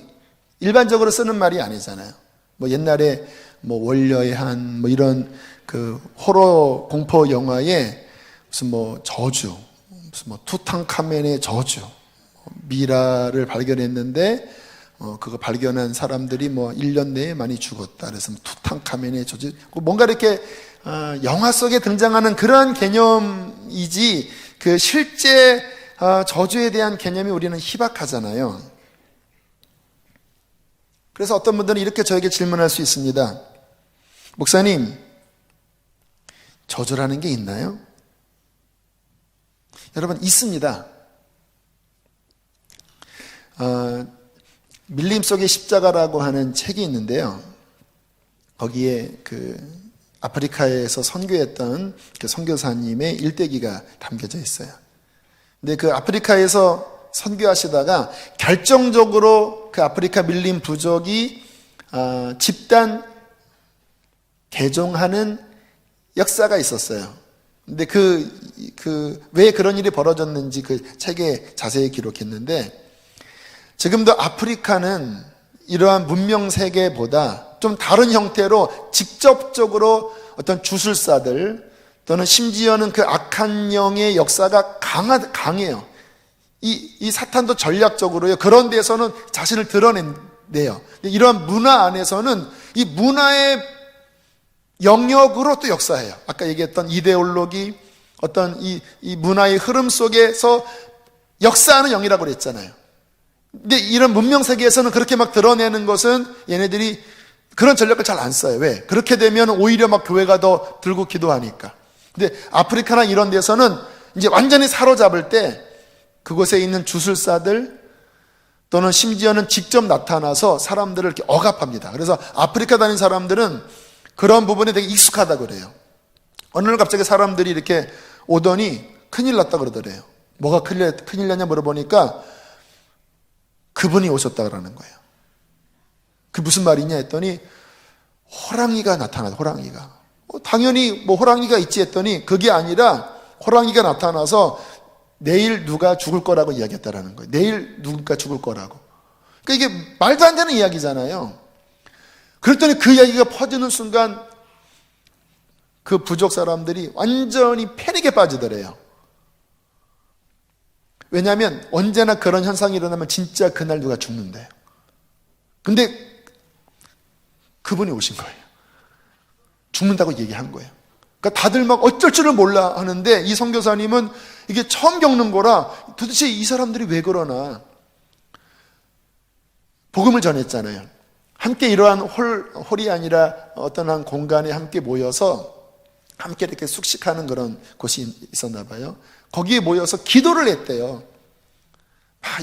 일반적으로 쓰는 말이 아니잖아요. 뭐 옛날에 뭐 원려의 한 뭐 이런 그 호러 공포 영화에 무슨 뭐 저주, 무슨 뭐 투탕카멘의 저주, 미라를 발견했는데 그거 발견한 사람들이 뭐 1년 내에 많이 죽었다. 그래서 투탕카멘의 저주, 뭔가 이렇게 영화 속에 등장하는 그러한 개념이지 그 실제 저주에 대한 개념이 우리는 희박하잖아요. 그래서 어떤 분들은 이렇게 저에게 질문할 수 있습니다. 목사님, 저주라는 게 있나요? 여러분, 있습니다. 밀림 속의 십자가라고 하는 책이 있는데요. 거기에 그 아프리카에서 선교했던 그 선교사님의 일대기가 담겨져 있어요. 근데 그 아프리카에서 선교하시다가 결정적으로 그 아프리카 밀림 부족이 집단 개종하는 역사가 있었어요. 근데 왜 그런 일이 벌어졌는지 그 책에 자세히 기록했는데, 지금도 아프리카는 이러한 문명 세계보다 좀 다른 형태로 직접적으로 어떤 주술사들 또는 심지어는 그 악한 영의 역사가 강해요. 이 사탄도 전략적으로요, 그런 데서는 자신을 드러낸대요. 이러한 문화 안에서는 이 문화의 영역으로 또 역사해요. 아까 얘기했던 이데올로기, 어떤 이 문화의 흐름 속에서 역사하는 영이라고 그랬잖아요. 근데 이런 문명 세계에서는 그렇게 막 드러내는 것은 얘네들이 그런 전략을 잘 안 써요. 왜? 그렇게 되면 오히려 막 교회가 더 들고 기도하니까. 근데 아프리카나 이런 데서는 이제 완전히 사로잡을 때 그곳에 있는 주술사들 또는 심지어는 직접 나타나서 사람들을 이렇게 억압합니다. 그래서 아프리카 다닌 사람들은 그런 부분에 되게 익숙하다고 그래요. 어느 날 갑자기 사람들이 이렇게 오더니 큰일 났다 그러더래요. 뭐가 큰일 났냐 물어보니까 그분이 오셨다 그러는 거예요. 그 무슨 말이냐 했더니 호랑이가 나타나서, 호랑이가 당연히 뭐 호랑이가 있지 했더니 그게 아니라 호랑이가 나타나서 내일 누가 죽을 거라고 이야기했다라는 거예요. 내일 누가 죽을 거라고. 그러니까 이게 말도 안 되는 이야기잖아요. 그랬더니 그 이야기가 퍼지는 순간 그 부족 사람들이 완전히 패닉에 빠지더래요. 왜냐하면 언제나 그런 현상이 일어나면 진짜 그날 누가 죽는데요. 근데 그분이 오신 거예요. 죽는다고 얘기한 거예요. 그러니까 다들 막 어쩔 줄을 몰라 하는데 이 선교사님은 이게 처음 겪는 거라 도대체 이 사람들이 왜 그러나 복음을 전했잖아요. 함께 이러한 홀이 아니라 어떤 한 공간에 함께 모여서 함께 이렇게 숙식하는 그런 곳이 있었나 봐요. 거기에 모여서 기도를 했대요.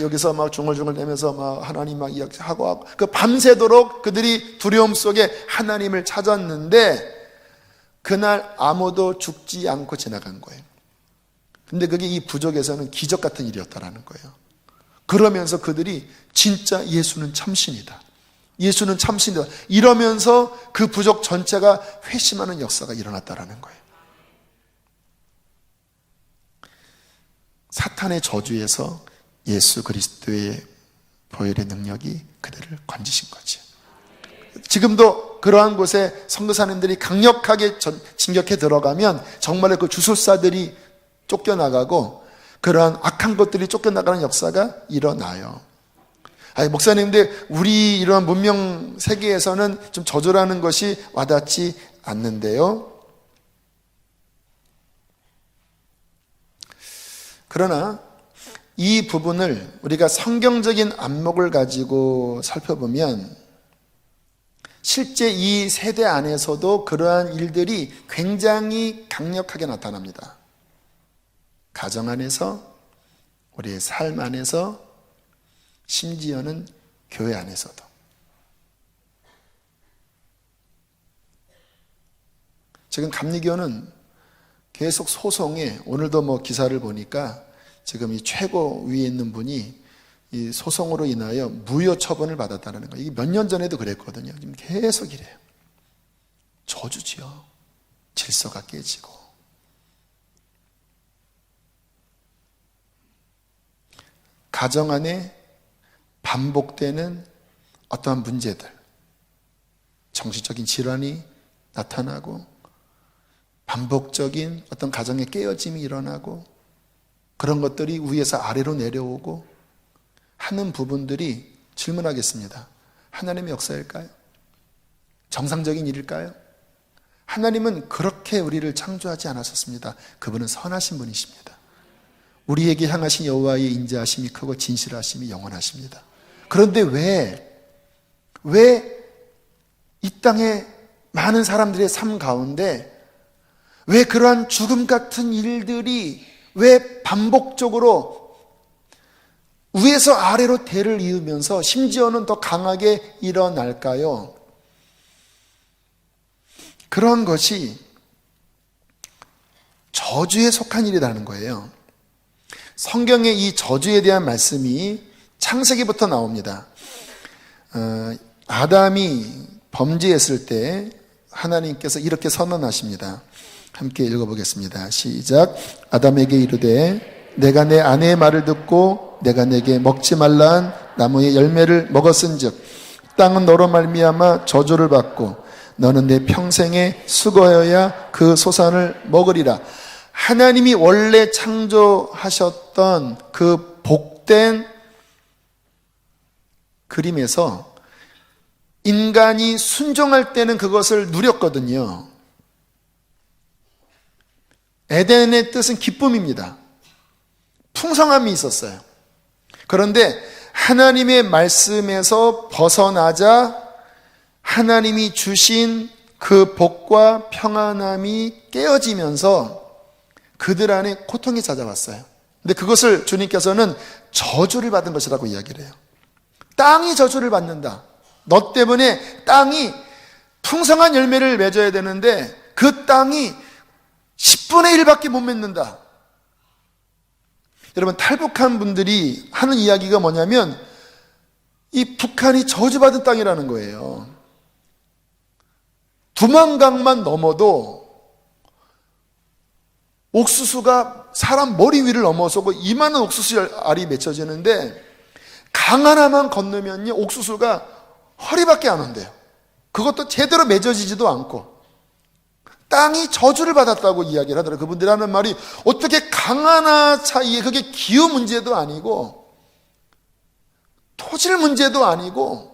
여기서 막 중얼중얼 대면서 막 하나님 막 이야기하고 그 밤새도록 그들이 두려움 속에 하나님을 찾았는데 그날 아무도 죽지 않고 지나간 거예요. 근데 그게 이 부족에서는 기적 같은 일이었다라는 거예요. 그러면서 그들이 진짜 예수는 참신이다. 예수는 참신이다. 이러면서 그 부족 전체가 회심하는 역사가 일어났다라는 거예요. 사탄의 저주에서 예수 그리스도의 보혈의 능력이 그들을 건지신 거죠. 지금도 그러한 곳에 선교사님들이 강력하게 진격해 들어가면 정말 그 주술사들이 쫓겨나가고 그러한 악한 것들이 쫓겨나가는 역사가 일어나요. 목사님, 근데 우리 이러한 문명 세계에서는 좀 저주라는 것이 와닿지 않는데요. 그러나 이 부분을 우리가 성경적인 안목을 가지고 살펴보면 실제 이 세대 안에서도 그러한 일들이 굉장히 강력하게 나타납니다. 가정 안에서, 우리의 삶 안에서, 심지어는 교회 안에서도. 지금 감리교는 계속 소송에, 오늘도 기사를 보니까 지금 이 최고 위에 있는 분이 이 소송으로 인하여 무효 처분을 받았다는 거예요. 이게 몇 년 전에도 그랬거든요. 지금 계속 이래요. 저주지요. 질서가 깨지고. 가정 안에 반복되는 어떠한 문제들, 정신적인 질환이 나타나고 반복적인 어떤 가정의 깨어짐이 일어나고 그런 것들이 위에서 아래로 내려오고 하는 부분들이 질문하겠습니다. 하나님의 역사일까요? 정상적인 일일까요? 하나님은 그렇게 우리를 창조하지 않았었습니다. 그분은 선하신 분이십니다. 우리에게 향하신 여호와의 인자하심이 크고 진실하심이 영원하십니다. 그런데 왜 이 땅에 많은 사람들의 삶 가운데 왜 그러한 죽음 같은 일들이 왜 반복적으로 위에서 아래로 대를 이으면서 심지어는 더 강하게 일어날까요? 그런 것이 저주에 속한 일이라는 거예요. 성경에 이 저주에 대한 말씀이 창세기부터 나옵니다. 아담이 범죄했을 때 하나님께서 이렇게 선언하십니다. 함께 읽어보겠습니다. 시작. 아담에게 이르되 내가 내 아내의 말을 듣고 내가 내게 먹지 말라한 나무의 열매를 먹었은즉 땅은 너로 말미암아 저주를 받고 너는 내 평생에 수고하여야 그 소산을 먹으리라. 하나님이 원래 창조하셨던 그 복된 그림에서 인간이 순종할 때는 그것을 누렸거든요. 에덴의 뜻은 기쁨입니다. 풍성함이 있었어요. 그런데 하나님의 말씀에서 벗어나자 하나님이 주신 그 복과 평안함이 깨어지면서 그들 안에 고통이 찾아왔어요. 근데 그것을 주님께서는 저주를 받은 것이라고 이야기를 해요. 땅이 저주를 받는다. 너 때문에 땅이 풍성한 열매를 맺어야 되는데 그 땅이 10분의 1밖에 못 맺는다. 여러분, 탈북한 분들이 하는 이야기가 뭐냐면 이 북한이 저주받은 땅이라는 거예요. 두만강만 넘어도 옥수수가 사람 머리 위를 넘어서고 이만한 옥수수 알이 맺혀지는데 강 하나만 건너면요 옥수수가 허리밖에 안 온대요. 그것도 제대로 맺어지지도 않고 땅이 저주를 받았다고 이야기를 하더라고요. 그분들이 하는 말이 어떻게 강 하나 사이에 그게 기후 문제도 아니고 토질 문제도 아니고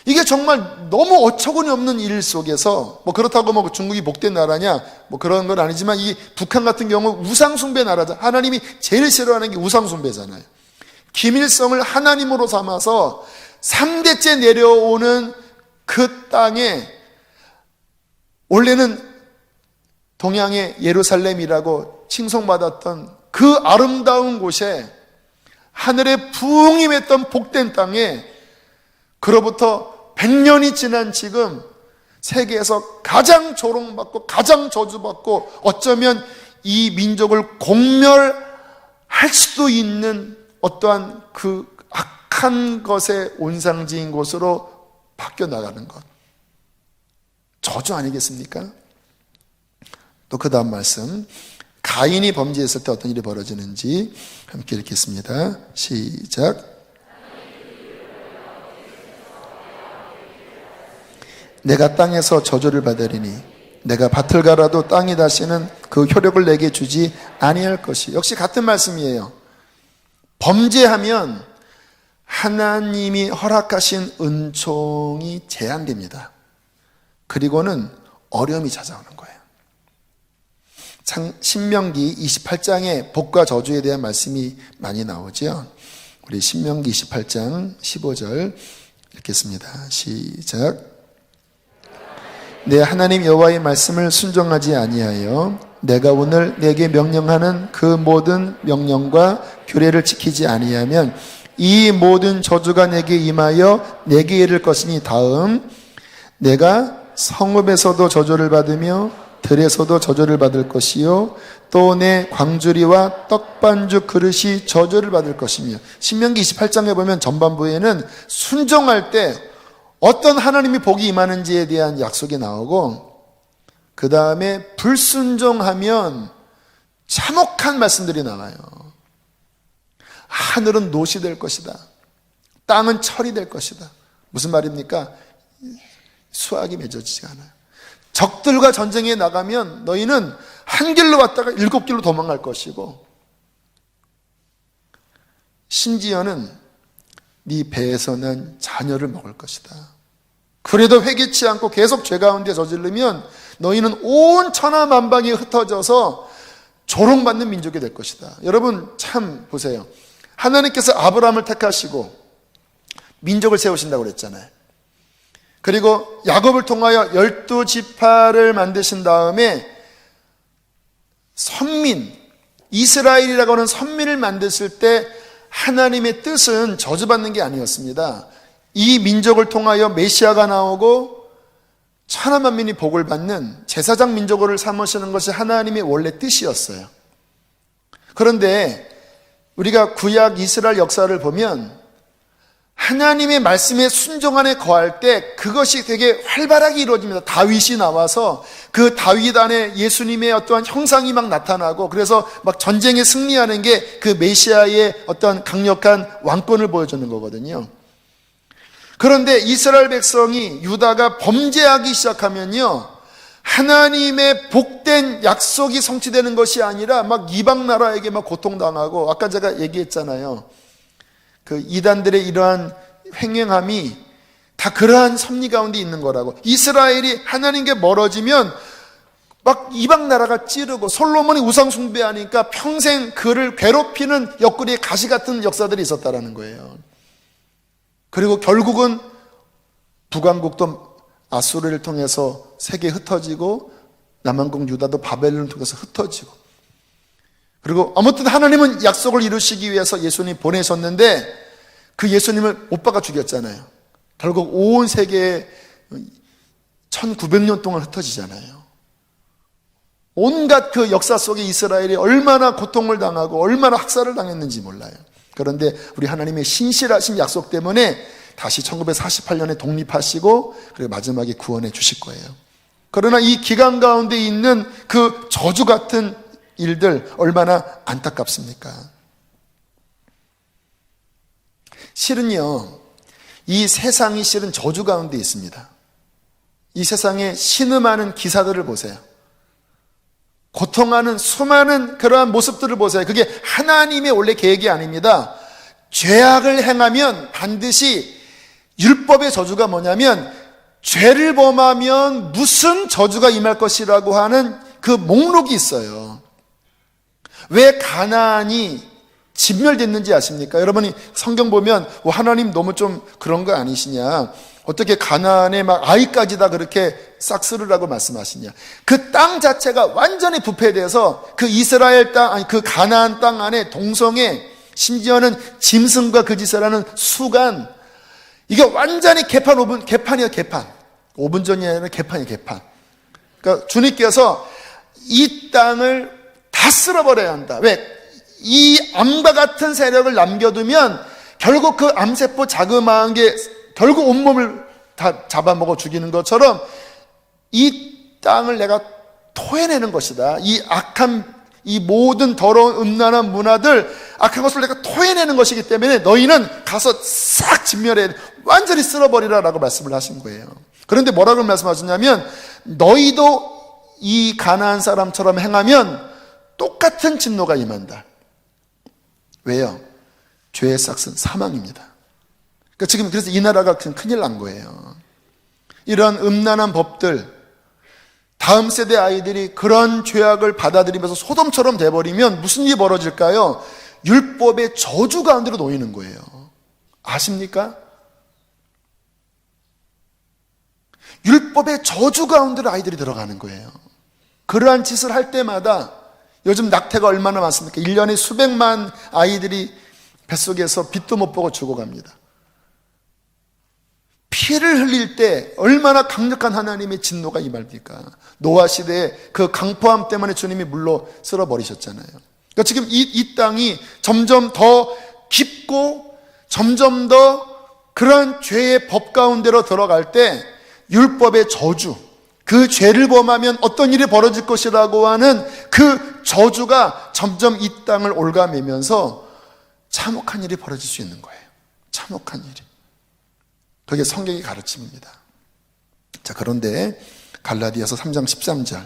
이게 정말 너무 어처구니 없는 일 속에서 그렇다고 중국이 복된 나라냐 그런 건 아니지만 이 북한 같은 경우 우상숭배 나라죠. 하나님이 제일 싫어하는 게 우상숭배잖아요. 김일성을 하나님으로 삼아서 3대째 내려오는 그 땅에 원래는 동양의 예루살렘이라고 칭송받았던 그 아름다운 곳에 하늘에 부흥이 맺던 복된 땅에 그로부터 100년이 지난 지금 세계에서 가장 조롱받고 가장 저주받고 어쩌면 이 민족을 공멸할 수도 있는 어떠한 그 악한 것의 온상지인 곳으로 바뀌어 나가는 것. 저주 아니겠습니까? 또 그 다음 말씀, 가인이 범죄했을 때 어떤 일이 벌어지는지 함께 읽겠습니다. 시작. 내가 땅에서 저주를 받으리니 내가 밭을 갈아도 땅이 다시는 그 효력을 내게 주지 아니할 것이. 역시 같은 말씀이에요. 범죄하면 하나님이 허락하신 은총이 제한됩니다. 그리고는 어려움이 찾아오는 거예요. 신명기 28장에 복과 저주에 대한 말씀이 많이 나오죠. 우리 신명기 28장 15절 읽겠습니다. 시작. 내 하나님 여호와의 말씀을 순종하지 아니하여 내가 오늘 내게 명령하는 그 모든 명령과 규례를 지키지 아니하면 이 모든 저주가 내게 임하여 내게 이를 것이니 다음 내가 성읍에서도 저주를 받으며 들에서도 저주를 받을 것이요 또 내 광주리와 떡반죽 그릇이 저주를 받을 것이며. 신명기 28장에 보면 전반부에는 순종할 때 어떤 하나님이 복이 임하는지에 대한 약속이 나오고, 그 다음에 불순종하면 참혹한 말씀들이 나와요. 하늘은 노시 될 것이다. 땅은 철이 될 것이다. 무슨 말입니까? 수확이 맺어지지 않아요. 적들과 전쟁에 나가면 너희는 한 길로 왔다가 7길로 도망갈 것이고, 심지어는 네 배에서 난 자녀를 먹을 것이다. 그래도 회개치 않고 계속 죄 가운데 저지르면 너희는 온 천하만방에 흩어져서 조롱받는 민족이 될 것이다. 여러분 참 보세요. 하나님께서 아브라함을 택하시고 민족을 세우신다고 그랬잖아요. 그리고 야곱을 통하여 12지파를 만드신 다음에 선민, 이스라엘이라고 하는 선민을 만드실 때 하나님의 뜻은 저주받는 게 아니었습니다. 이 민족을 통하여 메시아가 나오고 천하만민이 복을 받는 제사장 민족을 삼으시는 것이 하나님의 원래 뜻이었어요. 그런데 우리가 구약 이스라엘 역사를 보면 하나님의 말씀에 순종 안에 거할 때 그것이 되게 활발하게 이루어집니다. 다윗이 나와서 그 다윗 안에 예수님의 어떠한 형상이 막 나타나고, 그래서 막 전쟁에 승리하는 게 그 메시아의 어떤 강력한 왕권을 보여주는 거거든요. 그런데 이스라엘 백성이, 유다가 범죄하기 시작하면요, 하나님의 복된 약속이 성취되는 것이 아니라 막 이방 나라에게 막 고통당하고, 아까 제가 얘기했잖아요. 그 이단들의 이러한 횡행함이 다 그러한 섭리 가운데 있는 거라고. 이스라엘이 하나님께 멀어지면 막 이방 나라가 찌르고, 솔로몬이 우상 숭배하니까 평생 그를 괴롭히는 옆구리에 가시 같은 역사들이 있었다라는 거예요. 그리고 결국은 북왕국도 아수르를 통해서 세계에 흩어지고, 남왕국 유다도 바벨론을 통해서 흩어지고, 그리고 아무튼 하나님은 약속을 이루시기 위해서 예수님 보내셨는데 그 예수님을 못 박아 죽였잖아요. 결국 온 세계에 1900년 동안 흩어지잖아요. 온갖 그 역사 속에 이스라엘이 얼마나 고통을 당하고 얼마나 학살을 당했는지 몰라요. 그런데 우리 하나님의 신실하신 약속 때문에 다시 1948년에 독립하시고, 그리고 마지막에 구원해 주실 거예요. 그러나 이 기간 가운데 있는 그 저주 같은 일들 얼마나 안타깝습니까? 실은요, 이 세상이 실은 저주 가운데 있습니다. 이 세상에 신음하는 기사들을 보세요. 고통하는 수많은 그러한 모습들을 보세요. 그게 하나님의 원래 계획이 아닙니다. 죄악을 행하면 반드시 율법의 저주가 뭐냐면, 죄를 범하면 무슨 저주가 임할 것이라고 하는 그 목록이 있어요. 왜 가나안이 진멸됐는지 아십니까? 여러분이 성경 보면 하나님 너무 좀 그런 거 아니시냐, 어떻게 가나안의 막 아이까지 다 그렇게 싹쓸으라고 말씀하시냐. 그 땅 자체가 완전히 부패돼서 그 이스라엘 땅, 아니 그 가나안 땅 안에 동성애, 심지어는 짐승과 그 짓을 하는 수간, 이게 완전히 개판이에요. 개판. 5분 전이 아니라 개판이에요. 개판. 그러니까 주님께서 이 땅을 다 쓸어버려야 한다. 왜? 이 암과 같은 세력을 남겨두면 결국 그 암세포 자그마한 게 결국 온몸을 다 잡아먹어 죽이는 것처럼 이 땅을 내가 토해내는 것이다. 이 악한, 이 모든 더러운 음란한 문화들, 악한 것을 내가 토해내는 것이기 때문에 너희는 가서 싹 진멸해, 완전히 쓸어버리라 라고 말씀을 하신 거예요. 그런데 뭐라고 말씀하셨냐면, 너희도 이 가나안 사람처럼 행하면 똑같은 진노가 임한다. 왜요? 죄의 삭은 사망입니다. 그러니까 지금 그래서 이 나라가 큰일 난 거예요. 이런 음란한 법들, 다음 세대 아이들이 그런 죄악을 받아들이면서 소돔처럼 돼버리면 무슨 일이 벌어질까요? 율법의 저주 가운데로 놓이는 거예요. 아십니까? 율법의 저주 가운데로 아이들이 들어가는 거예요. 그러한 짓을 할 때마다 요즘 낙태가 얼마나 많습니까? 1년에 수백만 아이들이 뱃속에서 빛도 못 보고 죽어갑니다. 피를 흘릴 때 얼마나 강력한 하나님의 진노가 임합니까? 노아 시대에 그 강포함 때문에 주님이 물로 쓸어버리셨잖아요. 그러니까 지금 이 땅이 점점 더 깊고 점점 더 그런 죄의 법 가운데로 들어갈 때 율법의 저주, 그 죄를 범하면 어떤 일이 벌어질 것이라고 하는 그 저주가 점점 이 땅을 올가매면서 참혹한 일이 벌어질 수 있는 거예요. 참혹한 일이. 그게 성경의 가르침입니다. 자, 그런데 갈라디아서 3장 13절.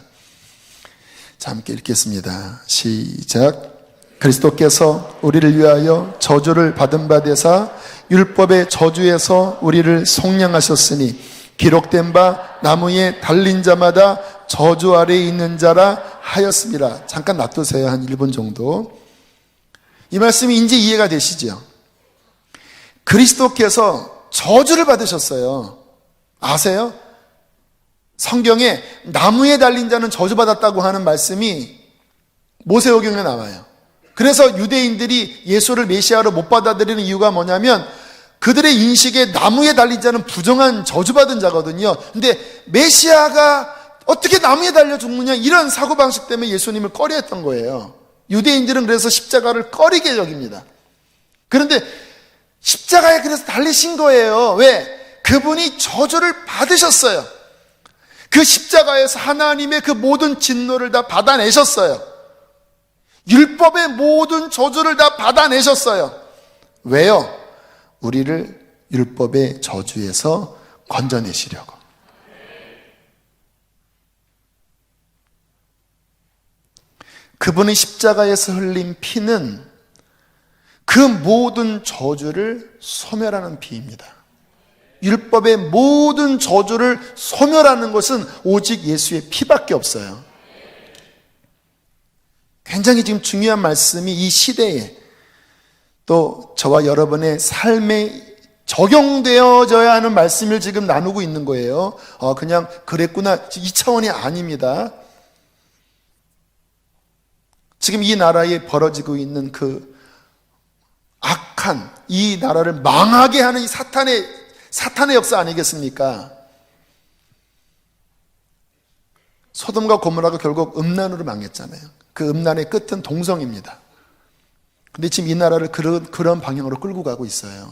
자, 함께 읽겠습니다. 시작. 그리스도께서 우리를 위하여 저주를 받은 바 되사 율법의 저주에서 우리를 속량하셨으니 기록된 바 나무에 달린 자마다 저주 아래에 있는 자라 하였습니다. 잠깐 놔두세요. 한 1분 정도. 이 말씀이 이제 이해가 되시죠? 그리스도께서 저주를 받으셨어요. 아세요? 성경에 나무에 달린 자는 저주받았다고 하는 말씀이 모세오경에 나와요. 그래서 유대인들이 예수를 메시아로 못 받아들이는 이유가 뭐냐면 그들의 인식에 나무에 달린 자는 부정한 저주받은 자거든요. 근데 메시아가 어떻게 나무에 달려 죽느냐 이런 사고방식 때문에 예수님을 꺼려했던 거예요. 유대인들은 그래서 십자가를 꺼리게 여깁니다. 그런데 십자가에 그래서 달리신 거예요. 왜? 그분이 저주를 받으셨어요. 그 십자가에서 하나님의 그 모든 진노를 다 받아내셨어요. 율법의 모든 저주를 다 받아내셨어요. 왜요? 우리를 율법의 저주에서 건져내시려고. 그분의 십자가에서 흘린 피는 그 모든 저주를 소멸하는 피입니다. 율법의 모든 저주를 소멸하는 것은 오직 예수의 피밖에 없어요. 굉장히 지금 중요한 말씀이 이 시대에 또 저와 여러분의 삶에 적용되어져야 하는 말씀을 지금 나누고 있는 거예요. 그냥 그랬구나 이 차원이 아닙니다. 지금 이 나라에 벌어지고 있는 그 악한 이 나라를 망하게 하는 이 사탄의 역사 아니겠습니까? 소돔과 고모라가 결국 음란으로 망했잖아요. 그 음란의 끝은 동성입니다. 근데 지금 이 나라를 그런 방향으로 끌고 가고 있어요.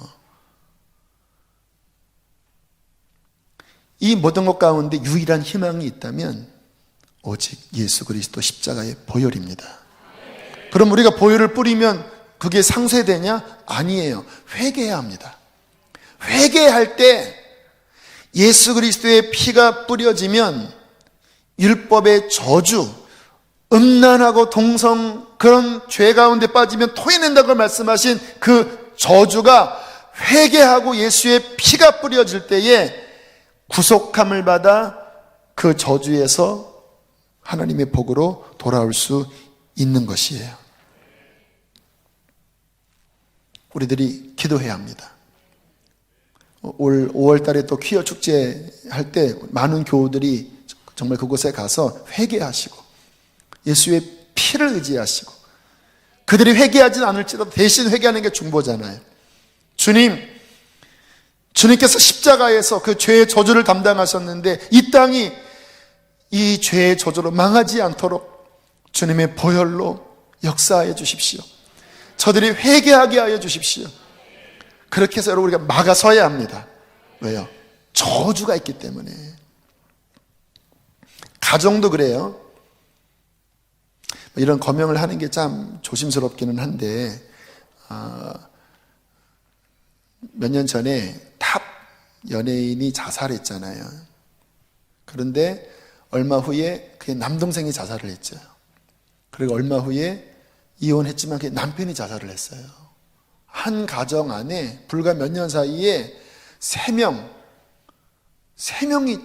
이 모든 것 가운데 유일한 희망이 있다면 오직 예수 그리스도 십자가의 보혈입니다. 그럼 우리가 보혈을 뿌리면 그게 상쇄되냐? 아니에요. 회개해야 합니다. 회개할 때 예수 그리스도의 피가 뿌려지면 율법의 저주, 음란하고 동성 그런 죄 가운데 빠지면 토해낸다고 말씀하신 그 저주가 회개하고 예수의 피가 뿌려질 때에 구속함을 받아 그 저주에서 하나님의 복으로 돌아올 수 있는 것이에요. 우리들이 기도해야 합니다. 올 5월 달에 또 퀴어 축제 할 때 많은 교우들이 정말 그곳에 가서 회개하시고 예수의 피를 의지하시고 그들이 회개하지는 않을지라도 대신 회개하는 게 중보잖아요. 주님께서 십자가에서 그 죄의 저주를 담당하셨는데 이 땅이 이 죄의 저주로 망하지 않도록 주님의 보혈로 역사하여 주십시오. 저들이 회개하게 하여 주십시오. 그렇게 해서 여러분 우리가 막아서야 합니다. 왜요? 저주가 있기 때문에. 가정도 그래요. 이런 거명을 하는 게 참 조심스럽기는 한데 몇 년 전에 탑 연예인이 자살했잖아요. 그런데 얼마 후에 그의 남동생이 자살을 했죠. 그리고 얼마 후에 이혼했지만 그의 남편이 자살을 했어요. 한 가정 안에 불과 몇 년 사이에 3명이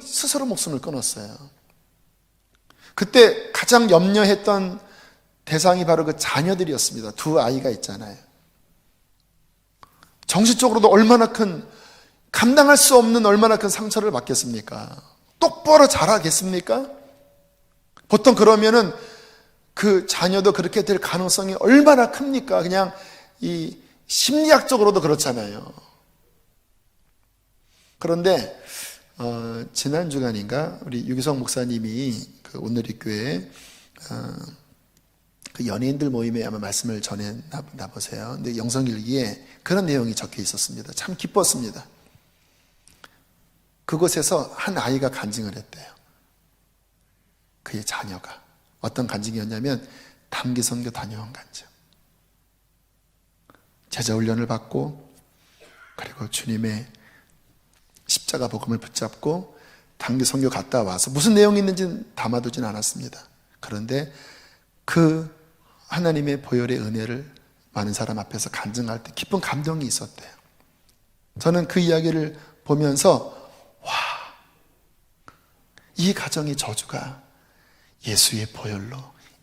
스스로 목숨을 끊었어요. 그때 가장 염려했던 대상이 바로 그 자녀들이었습니다. 2 아이가 있잖아요. 정신적으로도 얼마나 큰, 감당할 수 없는 얼마나 큰 상처를 받겠습니까? 똑바로 자라겠습니까? 보통 그러면은 그 자녀도 그렇게 될 가능성이 얼마나 큽니까? 그냥 이 심리학적으로도 그렇잖아요. 그런데 지난 주간인가 우리 유기성 목사님이 그 오늘의 교회에 그 연예인들 모임에 아마 말씀을 전해나 보세요. 근데 영성일기에 그런 내용이 적혀 있었습니다. 참 기뻤습니다. 그곳에서 한 아이가 간증을 했대요. 그의 자녀가 어떤 간증이었냐면 단기선교 다녀온 간증. 제자훈련을 받고 그리고 주님의 십자가 복음을 붙잡고 단기선교 갔다 와서 무슨 내용이 있는지는 담아두진 않았습니다. 그런데 그 하나님의 보혈의 은혜를 많은 사람 앞에서 간증할 때 깊은 감동이 있었대요. 저는 그 이야기를 보면서 이 가정의 저주가 예수의 보혈로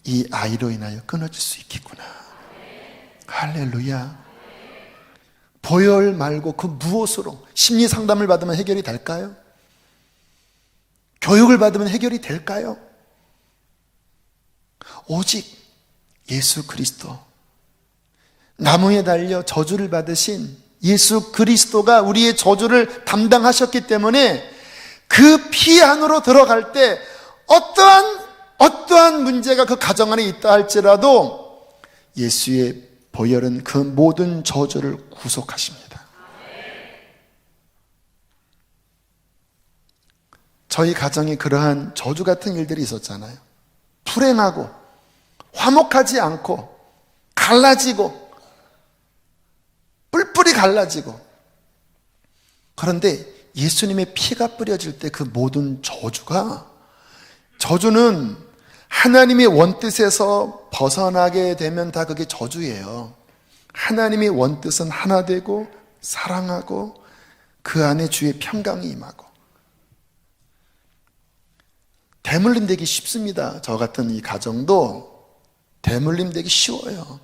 이 아이로 인하여 끊어질 수 있겠구나. 할렐루야. 보혈 말고 그 무엇으로 심리 상담을 받으면 해결이 될까요? 교육을 받으면 해결이 될까요? 오직 예수 그리스도, 나무에 달려 저주를 받으신 예수 그리스도가 우리의 저주를 담당하셨기 때문에 그 피 안으로 들어갈 때 어떠한 문제가 그 가정 안에 있다 할지라도 예수의 보혈은 그 모든 저주를 구속하십니다. 저희 가정에 그러한 저주 같은 일들이 있었잖아요. 불행하고 화목하지 않고 갈라지고 뿔뿔이 갈라지고. 그런데 예수님의 피가 뿌려질 때 그 모든 저주는 하나님의 원뜻에서 벗어나게 되면 다 그게 저주예요. 하나님의 원뜻은 하나 되고 사랑하고 그 안에 주의 평강이 임하고. 대물림 되기 쉽습니다. 저 같은 이 가정도 대물림 되기 쉬워요.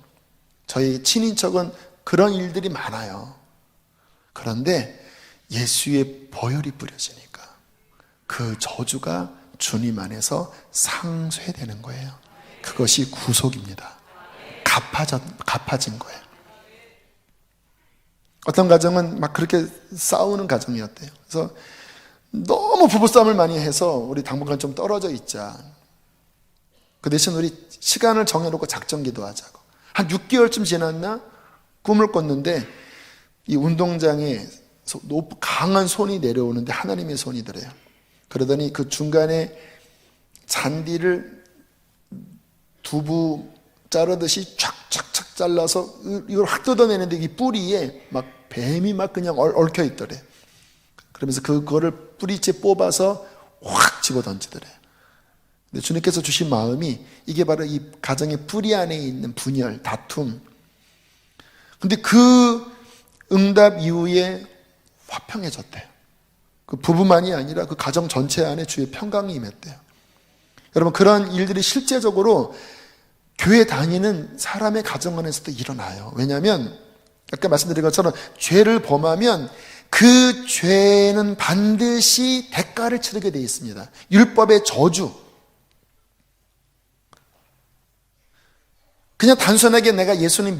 저희 친인척은 그런 일들이 많아요. 그런데 예수의 보혈이 뿌려지니까 그 저주가 주님 안에서 상쇄되는 거예요. 그것이 구속입니다. 갚아진 거예요. 어떤 가정은 막 그렇게 싸우는 가정이었대요. 그래서 너무 부부싸움을 많이 해서 우리 당분간 좀 떨어져 있자. 그 대신 우리 시간을 정해놓고 작정기도 하자고. 한 6개월쯤 지났나? 꿈을 꿨는데 이 운동장에 강한 손이 내려오는데 하나님의 손이더래요. 그러더니 그 중간에 잔디를 두부 자르듯이 촥촥촥 잘라서 이걸 확 뜯어내는데 이 뿌리에 막 뱀이 막 그냥 얽혀 있더래. 그러면서 그거를 뿌리째 뽑아서 확 집어 던지더래. 근데 주님께서 주신 마음이 이게 바로 이 가정의 뿌리 안에 있는 분열, 다툼. 근데 그 응답 이후에 화평해졌대요. 그 부부만이 아니라 그 가정 전체 안에 주의 평강이 임했대요. 여러분, 그런 일들이 실제적으로 교회 다니는 사람의 가정 안에서도 일어나요. 왜냐하면 아까 말씀드린 것처럼 죄를 범하면 그 죄는 반드시 대가를 치르게 되어 있습니다. 율법의 저주. 그냥 단순하게 내가 예수님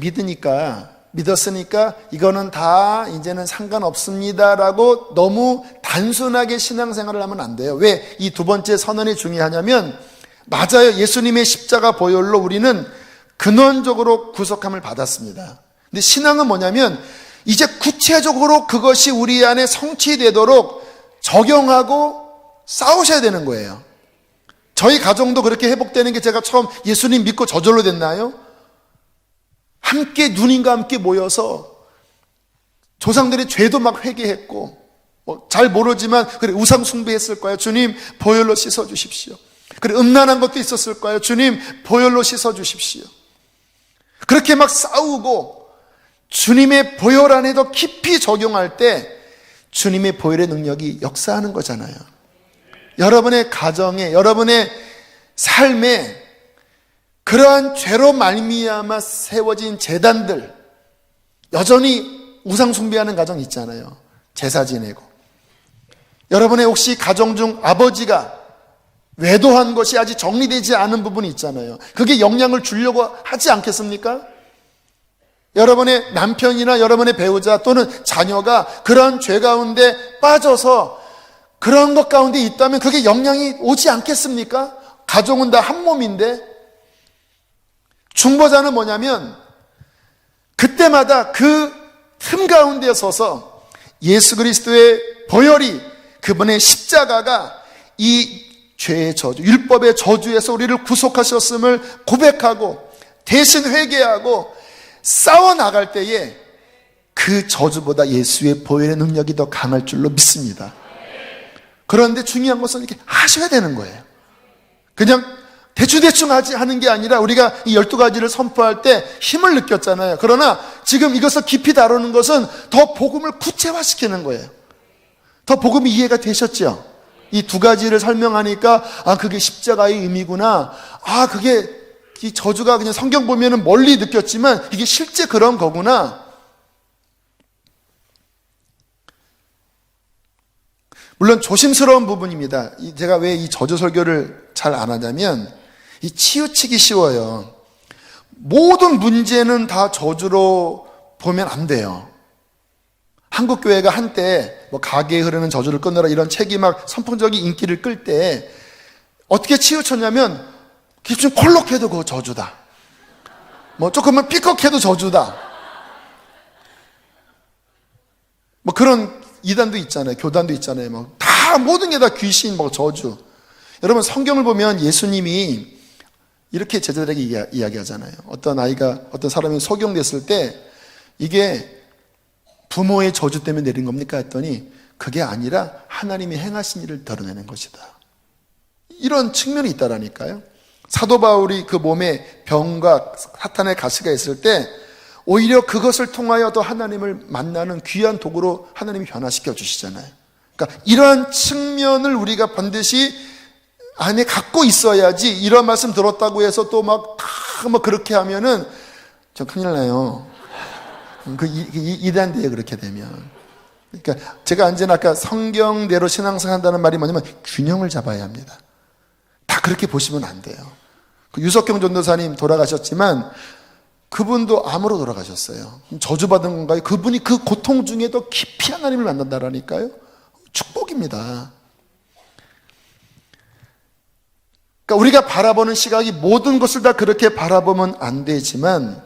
믿었으니까 이거는 다 이제는 상관없습니다라고 너무 단순하게 신앙생활을 하면 안 돼요. 왜 이 두 번째 선언이 중요하냐면, 맞아요. 예수님의 십자가 보혈로 우리는 근원적으로 구속함을 받았습니다. 근데 신앙은 뭐냐면 이제 구체적으로 그것이 우리 안에 성취되도록 적용하고 싸우셔야 되는 거예요. 저희 가정도 그렇게 회복되는 게 제가 처음 예수님 믿고 저절로 됐나요? 함께 누님과 함께 모여서 조상들의 죄도 막 회개했고, 잘 모르지만 그래 우상 숭배했을 거예요. 주님 보혈로 씻어주십시오. 그리고 음란한 것도 있었을 거예요. 주님, 보혈로 씻어주십시오. 그렇게 막 싸우고 주님의 보혈 안에도 깊이 적용할 때 주님의 보혈의 능력이 역사하는 거잖아요. 여러분의 가정에, 여러분의 삶에 그러한 죄로 말미암아 세워진 제단들, 여전히 우상 숭배하는 가정 있잖아요. 제사 지내고. 여러분의 혹시 가정 중 아버지가 외도한 것이 아직 정리되지 않은 부분이 있잖아요. 그게 영향을 주려고 하지 않겠습니까? 여러분의 남편이나 여러분의 배우자 또는 자녀가 그런 죄 가운데 빠져서 그런 것 가운데 있다면 그게 영향이 오지 않겠습니까? 가족은 다 한 몸인데. 중보자는 뭐냐면 그때마다 그 틈 가운데 서서 예수 그리스도의 보혈이, 그분의 십자가가 이 죄의 저주, 율법의 저주에서 우리를 구속하셨음을 고백하고 대신 회개하고 싸워나갈 때에 그 저주보다 예수의 보혈의 능력이 더 강할 줄로 믿습니다. 그런데 중요한 것은 이렇게 하셔야 되는 거예요. 그냥 대충 하는 게 아니라 우리가 이 12가지를 선포할 때 힘을 느꼈잖아요. 그러나 지금 이것을 깊이 다루는 것은 더 복음을 구체화시키는 거예요. 더 복음이 이해가 되셨죠? 이 2가지를 설명하니까 그게 십자가의 의미구나. 그게 이 저주가 그냥 성경 보면은 멀리 느꼈지만 이게 실제 그런 거구나. 물론 조심스러운 부분입니다. 제가 왜 이 저주 설교를 잘 안 하냐면 이 치우치기 쉬워요. 모든 문제는 다 저주로 보면 안 돼요. 한국 교회가 한때 가게에 흐르는 저주를 끊으라 이런 책이 막 선풍적인 인기를 끌 때 어떻게 치우쳤냐면 좀 콜록해도 그거 저주다. 조금만 삐걱해도 저주다. 그런 이단도 있잖아요. 교단도 있잖아요. 다 모든 게 다 귀신, 저주. 여러분 성경을 보면 예수님이 이렇게 제자들에게 이야기하잖아요. 어떤 사람이 소경됐을 때 이게 부모의 저주 때문에 내린 겁니까? 했더니 그게 아니라 하나님이 행하신 일을 드러내는 것이다. 이런 측면이 있다라니까요. 사도 바울이 그 몸에 병과 사탄의 가시가 있을 때 오히려 그것을 통하여도 하나님을 만나는 귀한 도구로 하나님이 변화시켜 주시잖아요. 그러니까 이러한 측면을 우리가 반드시 안에 갖고 있어야지, 이런 말씀 들었다고 해서 또 그렇게 하면은 좀 큰일 나요. 이단대에 그렇게 되면. 그러니까 제가 언제나 아까 성경대로 신앙생활 한다는 말이 뭐냐면 균형을 잡아야 합니다. 다 그렇게 보시면 안 돼요. 유석경 전도사님 돌아가셨지만 그분도 암으로 돌아가셨어요. 저주받은 건가요? 그분이 그 고통 중에도 깊이 하나님을 만난다라니까요. 축복입니다. 그러니까 우리가 바라보는 시각이 모든 것을 다 그렇게 바라보면 안 되지만,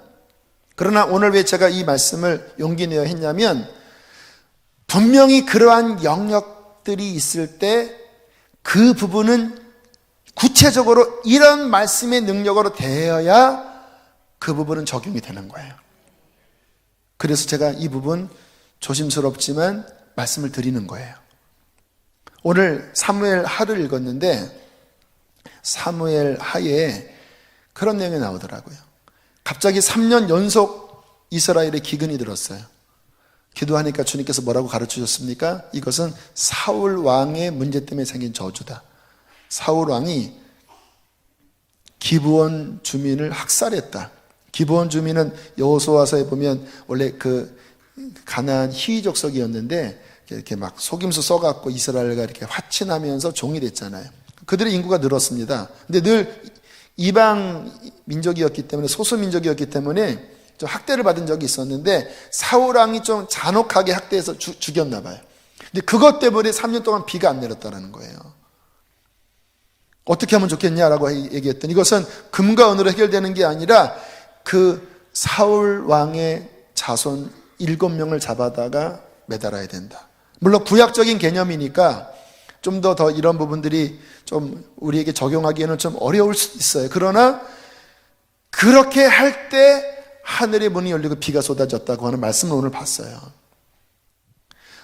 그러나 오늘 왜 제가 이 말씀을 용기 내어 했냐면 분명히 그러한 영역들이 있을 때 그 부분은 구체적으로 이런 말씀의 능력으로 되어야 그 부분은 적용이 되는 거예요. 그래서 제가 이 부분 조심스럽지만 말씀을 드리는 거예요. 오늘 사무엘 하를 읽었는데 사무엘 하에 그런 내용이 나오더라고요. 갑자기 3년 연속 이스라엘에 기근이 들었어요. 기도하니까 주님께서 뭐라고 가르치셨습니까? 이것은 사울 왕의 문제 때문에 생긴 저주다. 사울 왕이 기브온 주민을 학살했다. 기브온 주민은 여호수아서에 보면 원래 그 가나안 히위 족속이었는데 이렇게 막 속임수 써갖고 이스라엘과 이렇게 화친하면서 종이 됐잖아요. 그들의 인구가 늘었습니다. 근데 늘 이방 민족이었기 때문에, 소수 민족이었기 때문에 좀 학대를 받은 적이 있었는데 사울 왕이 좀 잔혹하게 학대해서 죽였나 봐요. 근데 그것 때문에 3년 동안 비가 안 내렸다는 거예요. 어떻게 하면 좋겠냐라고 얘기했더니 이것은 금과 은으로 해결되는 게 아니라 그 사울 왕의 자손 7명을 잡아다가 매달아야 된다. 물론 구약적인 개념이니까 좀 더 이런 부분들이 좀 우리에게 적용하기에는 좀 어려울 수 있어요. 그러나 그렇게 할 때 하늘의 문이 열리고 비가 쏟아졌다고 하는 말씀을 오늘 봤어요.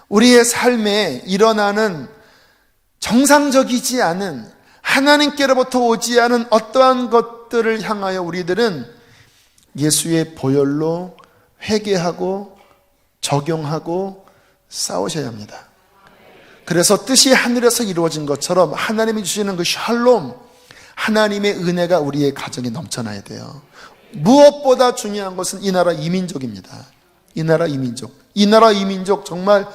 우리의 삶에 일어나는 정상적이지 않은 하나님께로부터 오지 않은 어떠한 것들을 향하여 우리들은 예수의 보혈로 회개하고 적용하고 싸우셔야 합니다. 그래서 뜻이 하늘에서 이루어진 것처럼 하나님이 주시는 그 샬롬, 하나님의 은혜가 우리의 가정에 넘쳐나야 돼요. 무엇보다 중요한 것은 이 나라 이민족입니다. 이 나라 이민족. 이 나라 이민족 정말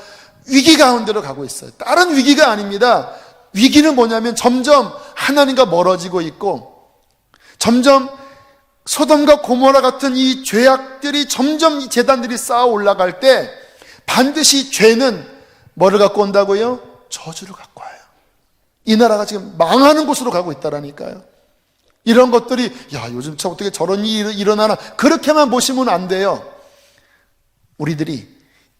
위기 가운데로 가고 있어요. 다른 위기가 아닙니다. 위기는 뭐냐면 점점 하나님과 멀어지고 있고, 점점 소돔과 고모라 같은 이 죄악들이 점점 이 재단들이 쌓아 올라갈 때 반드시 죄는 뭐를 갖고 온다고요? 저주를 갖고 와요. 이 나라가 지금 망하는 곳으로 가고 있다라니까요. 이런 것들이 요즘 어떻게 저런 일이 일어나나, 그렇게만 보시면 안 돼요. 우리들이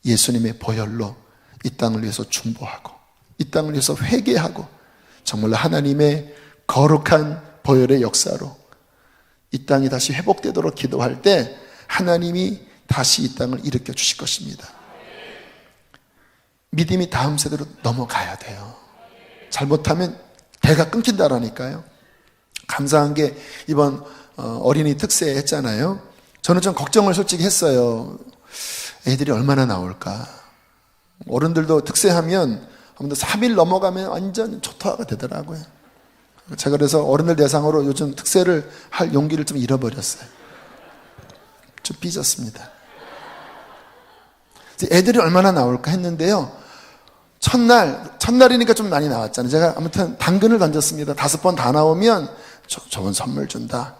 예수님의 보혈로 이 땅을 위해서 중보하고 이 땅을 위해서 회개하고 정말로 하나님의 거룩한 보혈의 역사로 이 땅이 다시 회복되도록 기도할 때 하나님이 다시 이 땅을 일으켜 주실 것입니다. 믿음이 다음 세대로 넘어가야 돼요. 잘못하면 대가 끊긴다라니까요. 감사한 게 이번 어린이 특세 했잖아요. 저는 좀 걱정을 솔직히 했어요. 애들이 얼마나 나올까. 어른들도 특세하면 아무튼 3일 넘어가면 완전 초토화가 되더라고요. 제가 그래서 어른들 대상으로 요즘 특세를 할 용기를 좀 잃어버렸어요. 좀 삐졌습니다. 애들이 얼마나 나올까 했는데요. 첫날이니까 좀 많이 나왔잖아요. 제가 아무튼 당근을 던졌습니다. 5번 다 나오면 저번 선물 준다.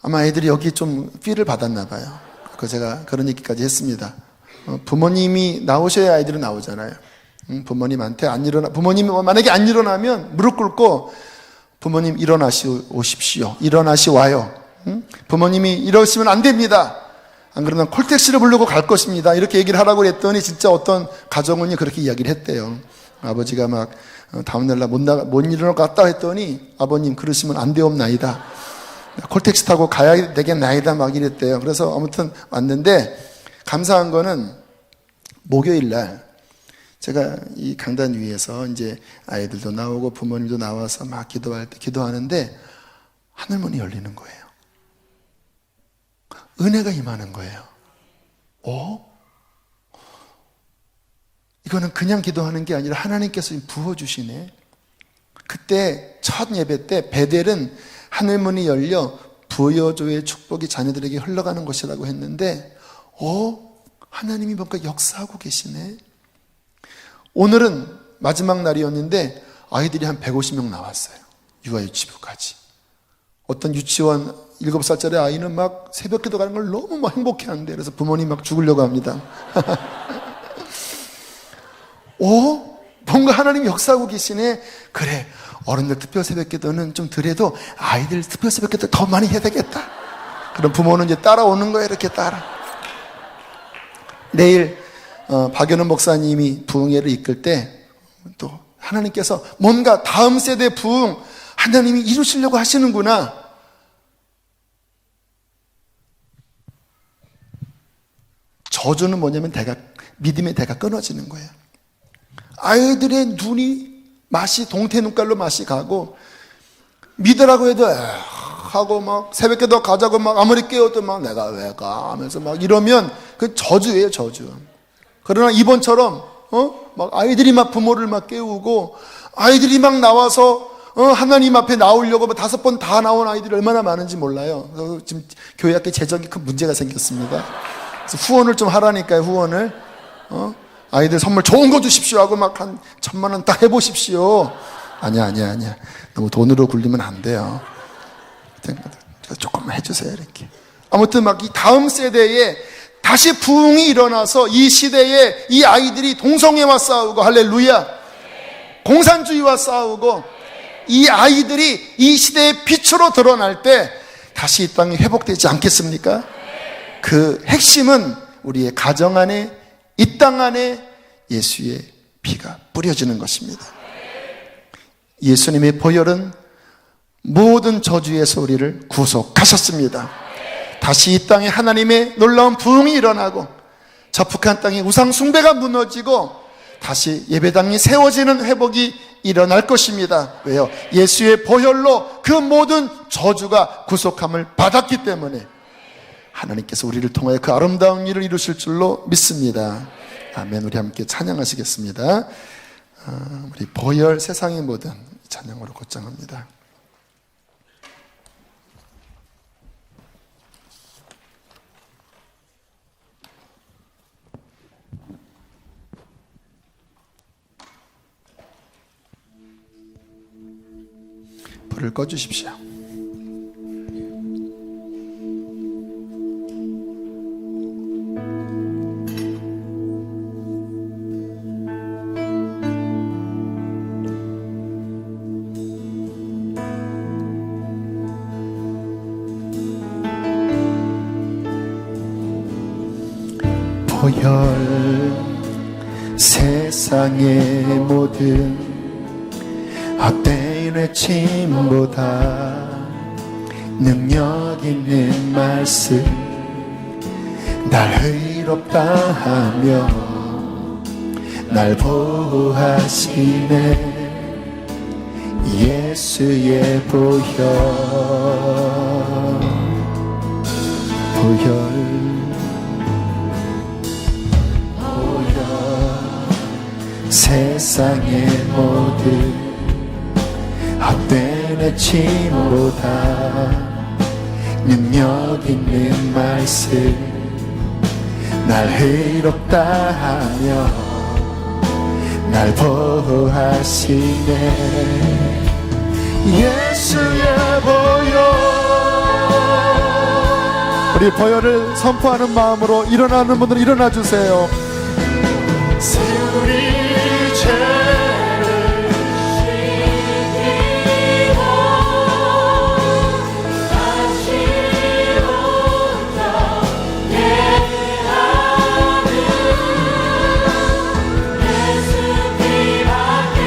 아마 애들이 여기 좀 필을 받았나 봐요. 그 제가 그런 얘기까지 했습니다. 부모님이 나오셔야 아이들은 나오잖아요. 부모님한테 부모님이 만약에 안 일어나면 무릎 꿇고 부모님 일어나시오십시오. 일어나시와요. 부모님이 이러시면 안 됩니다. 안 그러면 콜택시를 부르고 갈 것입니다. 이렇게 얘기를 하라고 했더니 진짜 어떤 가정은요 그렇게 이야기를 했대요. 아버지가 막 다음날 못 일어날 것 같다 했더니 아버님 그러시면 안 되옵나이다. 콜택시 타고 가야 되겠나이다 막 이랬대요. 그래서 아무튼 왔는데 감사한 거는 목요일 날 제가 이 강단 위에서 이제 아이들도 나오고 부모님도 나와서 막 기도하는데 하늘문이 열리는 거예요. 은혜가 임하는 거예요. 이거는 그냥 기도하는 게 아니라 하나님께서 부어주시네. 그때 첫 예배 때 베델은 하늘문이 열려 부여조의 축복이 자녀들에게 흘러가는 것이라고 했는데 하나님이 뭔가 역사하고 계시네. 오늘은 마지막 날이었는데 아이들이 한 150명 나왔어요. 육아유치부까지. 어떤 유치원 7살짜리 아이는 막 새벽 기도 가는 걸 너무 막 행복해 하는데, 그래서 부모님 막 죽으려고 합니다. 뭔가 하나님이 역사하고 계시네. 그래, 어른들 특별 새벽 기도는 좀 덜해도 아이들 특별 새벽 기도 더 많이 해야 되겠다. 그럼 부모는 이제 따라오는 거예요. 이렇게 따라. 내일 박연원 목사님이 부흥회를 이끌 때 또 하나님께서 뭔가 다음 세대 부흥 하나님이 이루시려고 하시는구나. 저주는 뭐냐면 믿음의 대가 끊어지는 거예요. 아이들의 맛이 동태 눈깔로 맛이 가고, 믿으라고 해도 하고 막 새벽기도 가자고 막 아무리 깨워도 막 내가 왜 가 하면서 막 이러면 그 저주예요, 저주. 그러나 이번처럼 막 아이들이 막 부모를 막 깨우고 아이들이 막 나와서 하나님 앞에 나오려고 5번 다 나온 아이들이 얼마나 많은지 몰라요. 지금 교회 학교 재정이 큰 문제가 생겼습니다. 그래서 후원을 좀 하라니까요, 후원을. 아이들 선물 좋은 거 주십시오 하고 막 한 1,000만 원 딱 해보십시오. 아니야. 너무 돈으로 굴리면 안 돼요. 조금만 해주세요, 이렇게. 아무튼 막 이 다음 세대에 다시 부흥이 일어나서 이 시대에 이 아이들이 동성애와 싸우고, 할렐루야, 공산주의와 싸우고, 이 아이들이 이 시대의 빛으로 드러날 때 다시 이 땅이 회복되지 않겠습니까? 그 핵심은 우리의 가정 안에, 이 땅 안에 예수의 피가 뿌려지는 것입니다. 예수님의 보혈은 모든 저주에서 우리를 구속하셨습니다. 다시 이 땅에 하나님의 놀라운 부흥이 일어나고, 저 북한 땅의 우상 숭배가 무너지고 다시 예배당이 세워지는 회복이 일어날 것입니다. 왜요? 예수의 보혈로 그 모든 저주가 구속함을 받았기 때문에 하나님께서 우리를 통하여 그 아름다운 일을 이루실 줄로 믿습니다. 아멘. 우리 함께 찬양하시겠습니다. 우리 보혈 세상의 모든 찬양으로 곧장합니다. 불을 꺼주십시오. 보혈 세상의 모든 헛된 외침보다 능력 있는 말씀 날 의롭다 하며 날 보호하시네 예수의 보혈 세상의 모든 헛된 외침보다 능력 있는 말씀 날 의롭다 하며 날 보호하시네 예수의 보혈. 우리 보혈을 선포하는 마음으로 일어나는 분들 일어나 주세요. 우리 죄를 씻기고 다시 온전케 하는 예수 피밖에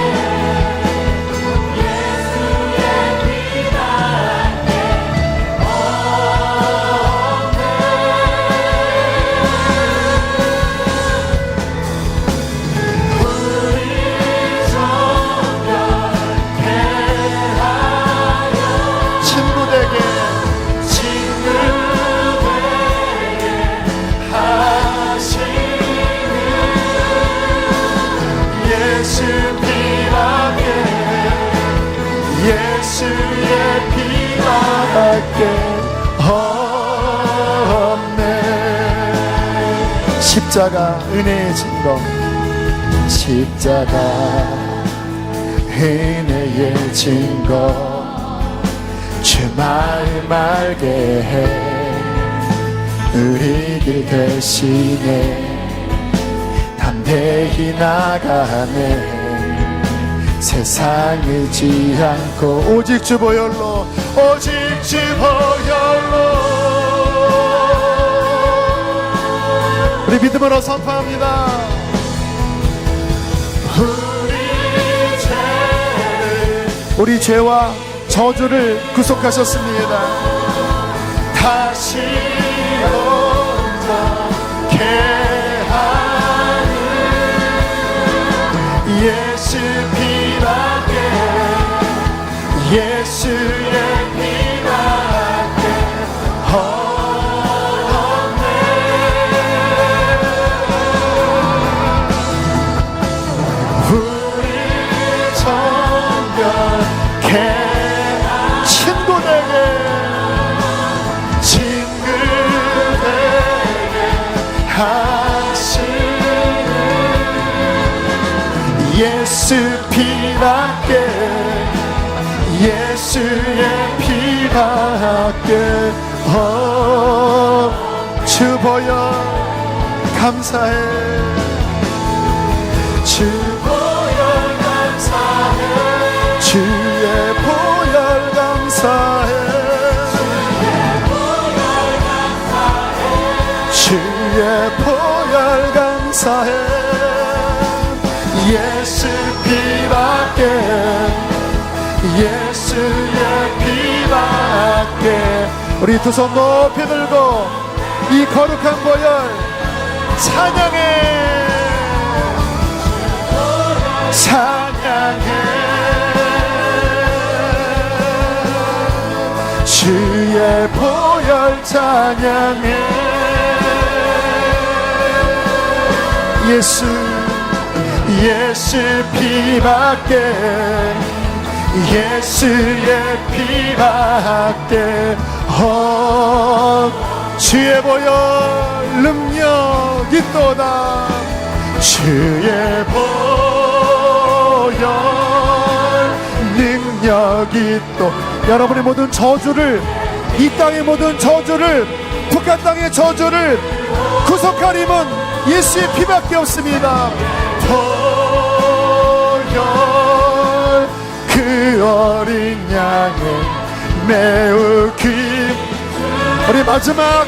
예수의 피밖에 없네. 예수의 피밖에 없네. 십자가 은혜의 증거 십자가 은혜의 증거 주 마음 알게 해 우리 길 대신에 담대히 나가네 세상 의지 않고 오직 주 보혈로 오직 주 보혈로 우리 믿음으로 선포합니다. 우리 죄와 저주를 구속하셨습니다. 다시 온전케 하는 예수 피밖에 예수의 피밖에 없네. 우리 정결케 친구되게 하시는 예수 피밖에 예수의 피밖에 주 보혈 감사해 주 보혈 감사해 주의 보혈 감사해 주의 보혈 감사해 예수 피밖에 예수의 피밖에 우리 두 손 높이 들고 이 거룩한 보혈 찬양해 찬양해 주의 보혈 찬양해. 예수 피밖에, 예수의 피밖에 주의 보혈 능력 있도다. 주의 보혈 능력 있도. 여러분의 모든 저주를, 이 땅의 모든 저주를, 북한 땅의 저주를 구속할 힘은 예수의 피밖에 없습니다. 보혈 그 어린 양의 매우 우리 마지막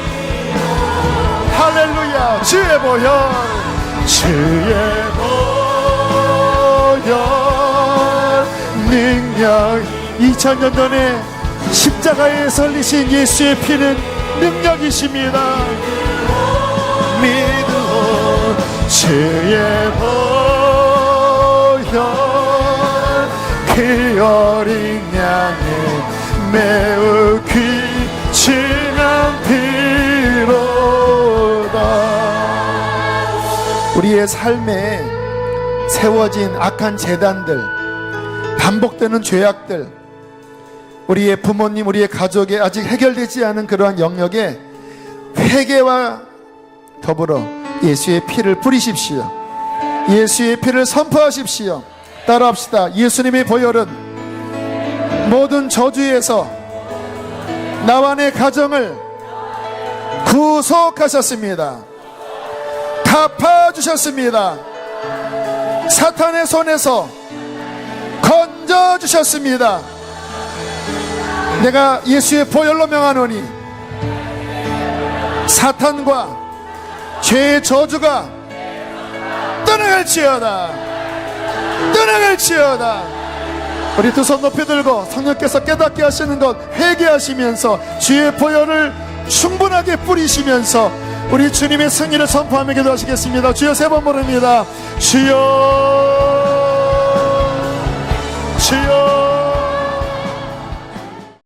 할렐루야. 주의 보혈, 주의 보혈 능력. 2000년 전에 십자가에 설리신 예수의 피는 능력이십니다. 믿어 주의 보혈 그 어린 양의 매우 귀중한 피로다. 우리의 삶에 세워진 악한 재단들, 반복되는 죄악들, 우리의 부모님, 우리의 가족에 아직 해결되지 않은 그러한 영역에 회개와 더불어 예수의 피를 뿌리십시오. 예수의 피를 선포하십시오. 따라합시다. 예수님의 보혈은 모든 저주에서 나와 내 가정을 구속하셨습니다. 갚아주셨습니다. 사탄의 손에서 건져주셨습니다. 내가 예수의 보혈로 명하노니 사탄과 죄의 저주가 떠나갈지어다. 떠나갈지어다. 우리 두 손 높이 들고 성령께서 깨닫게 하시는 것 회개하시면서 주의 보혈을 충분하게 뿌리시면서 우리 주님의 승리를 선포하며 기도하시겠습니다. 주여 세 번 부릅니다. 주여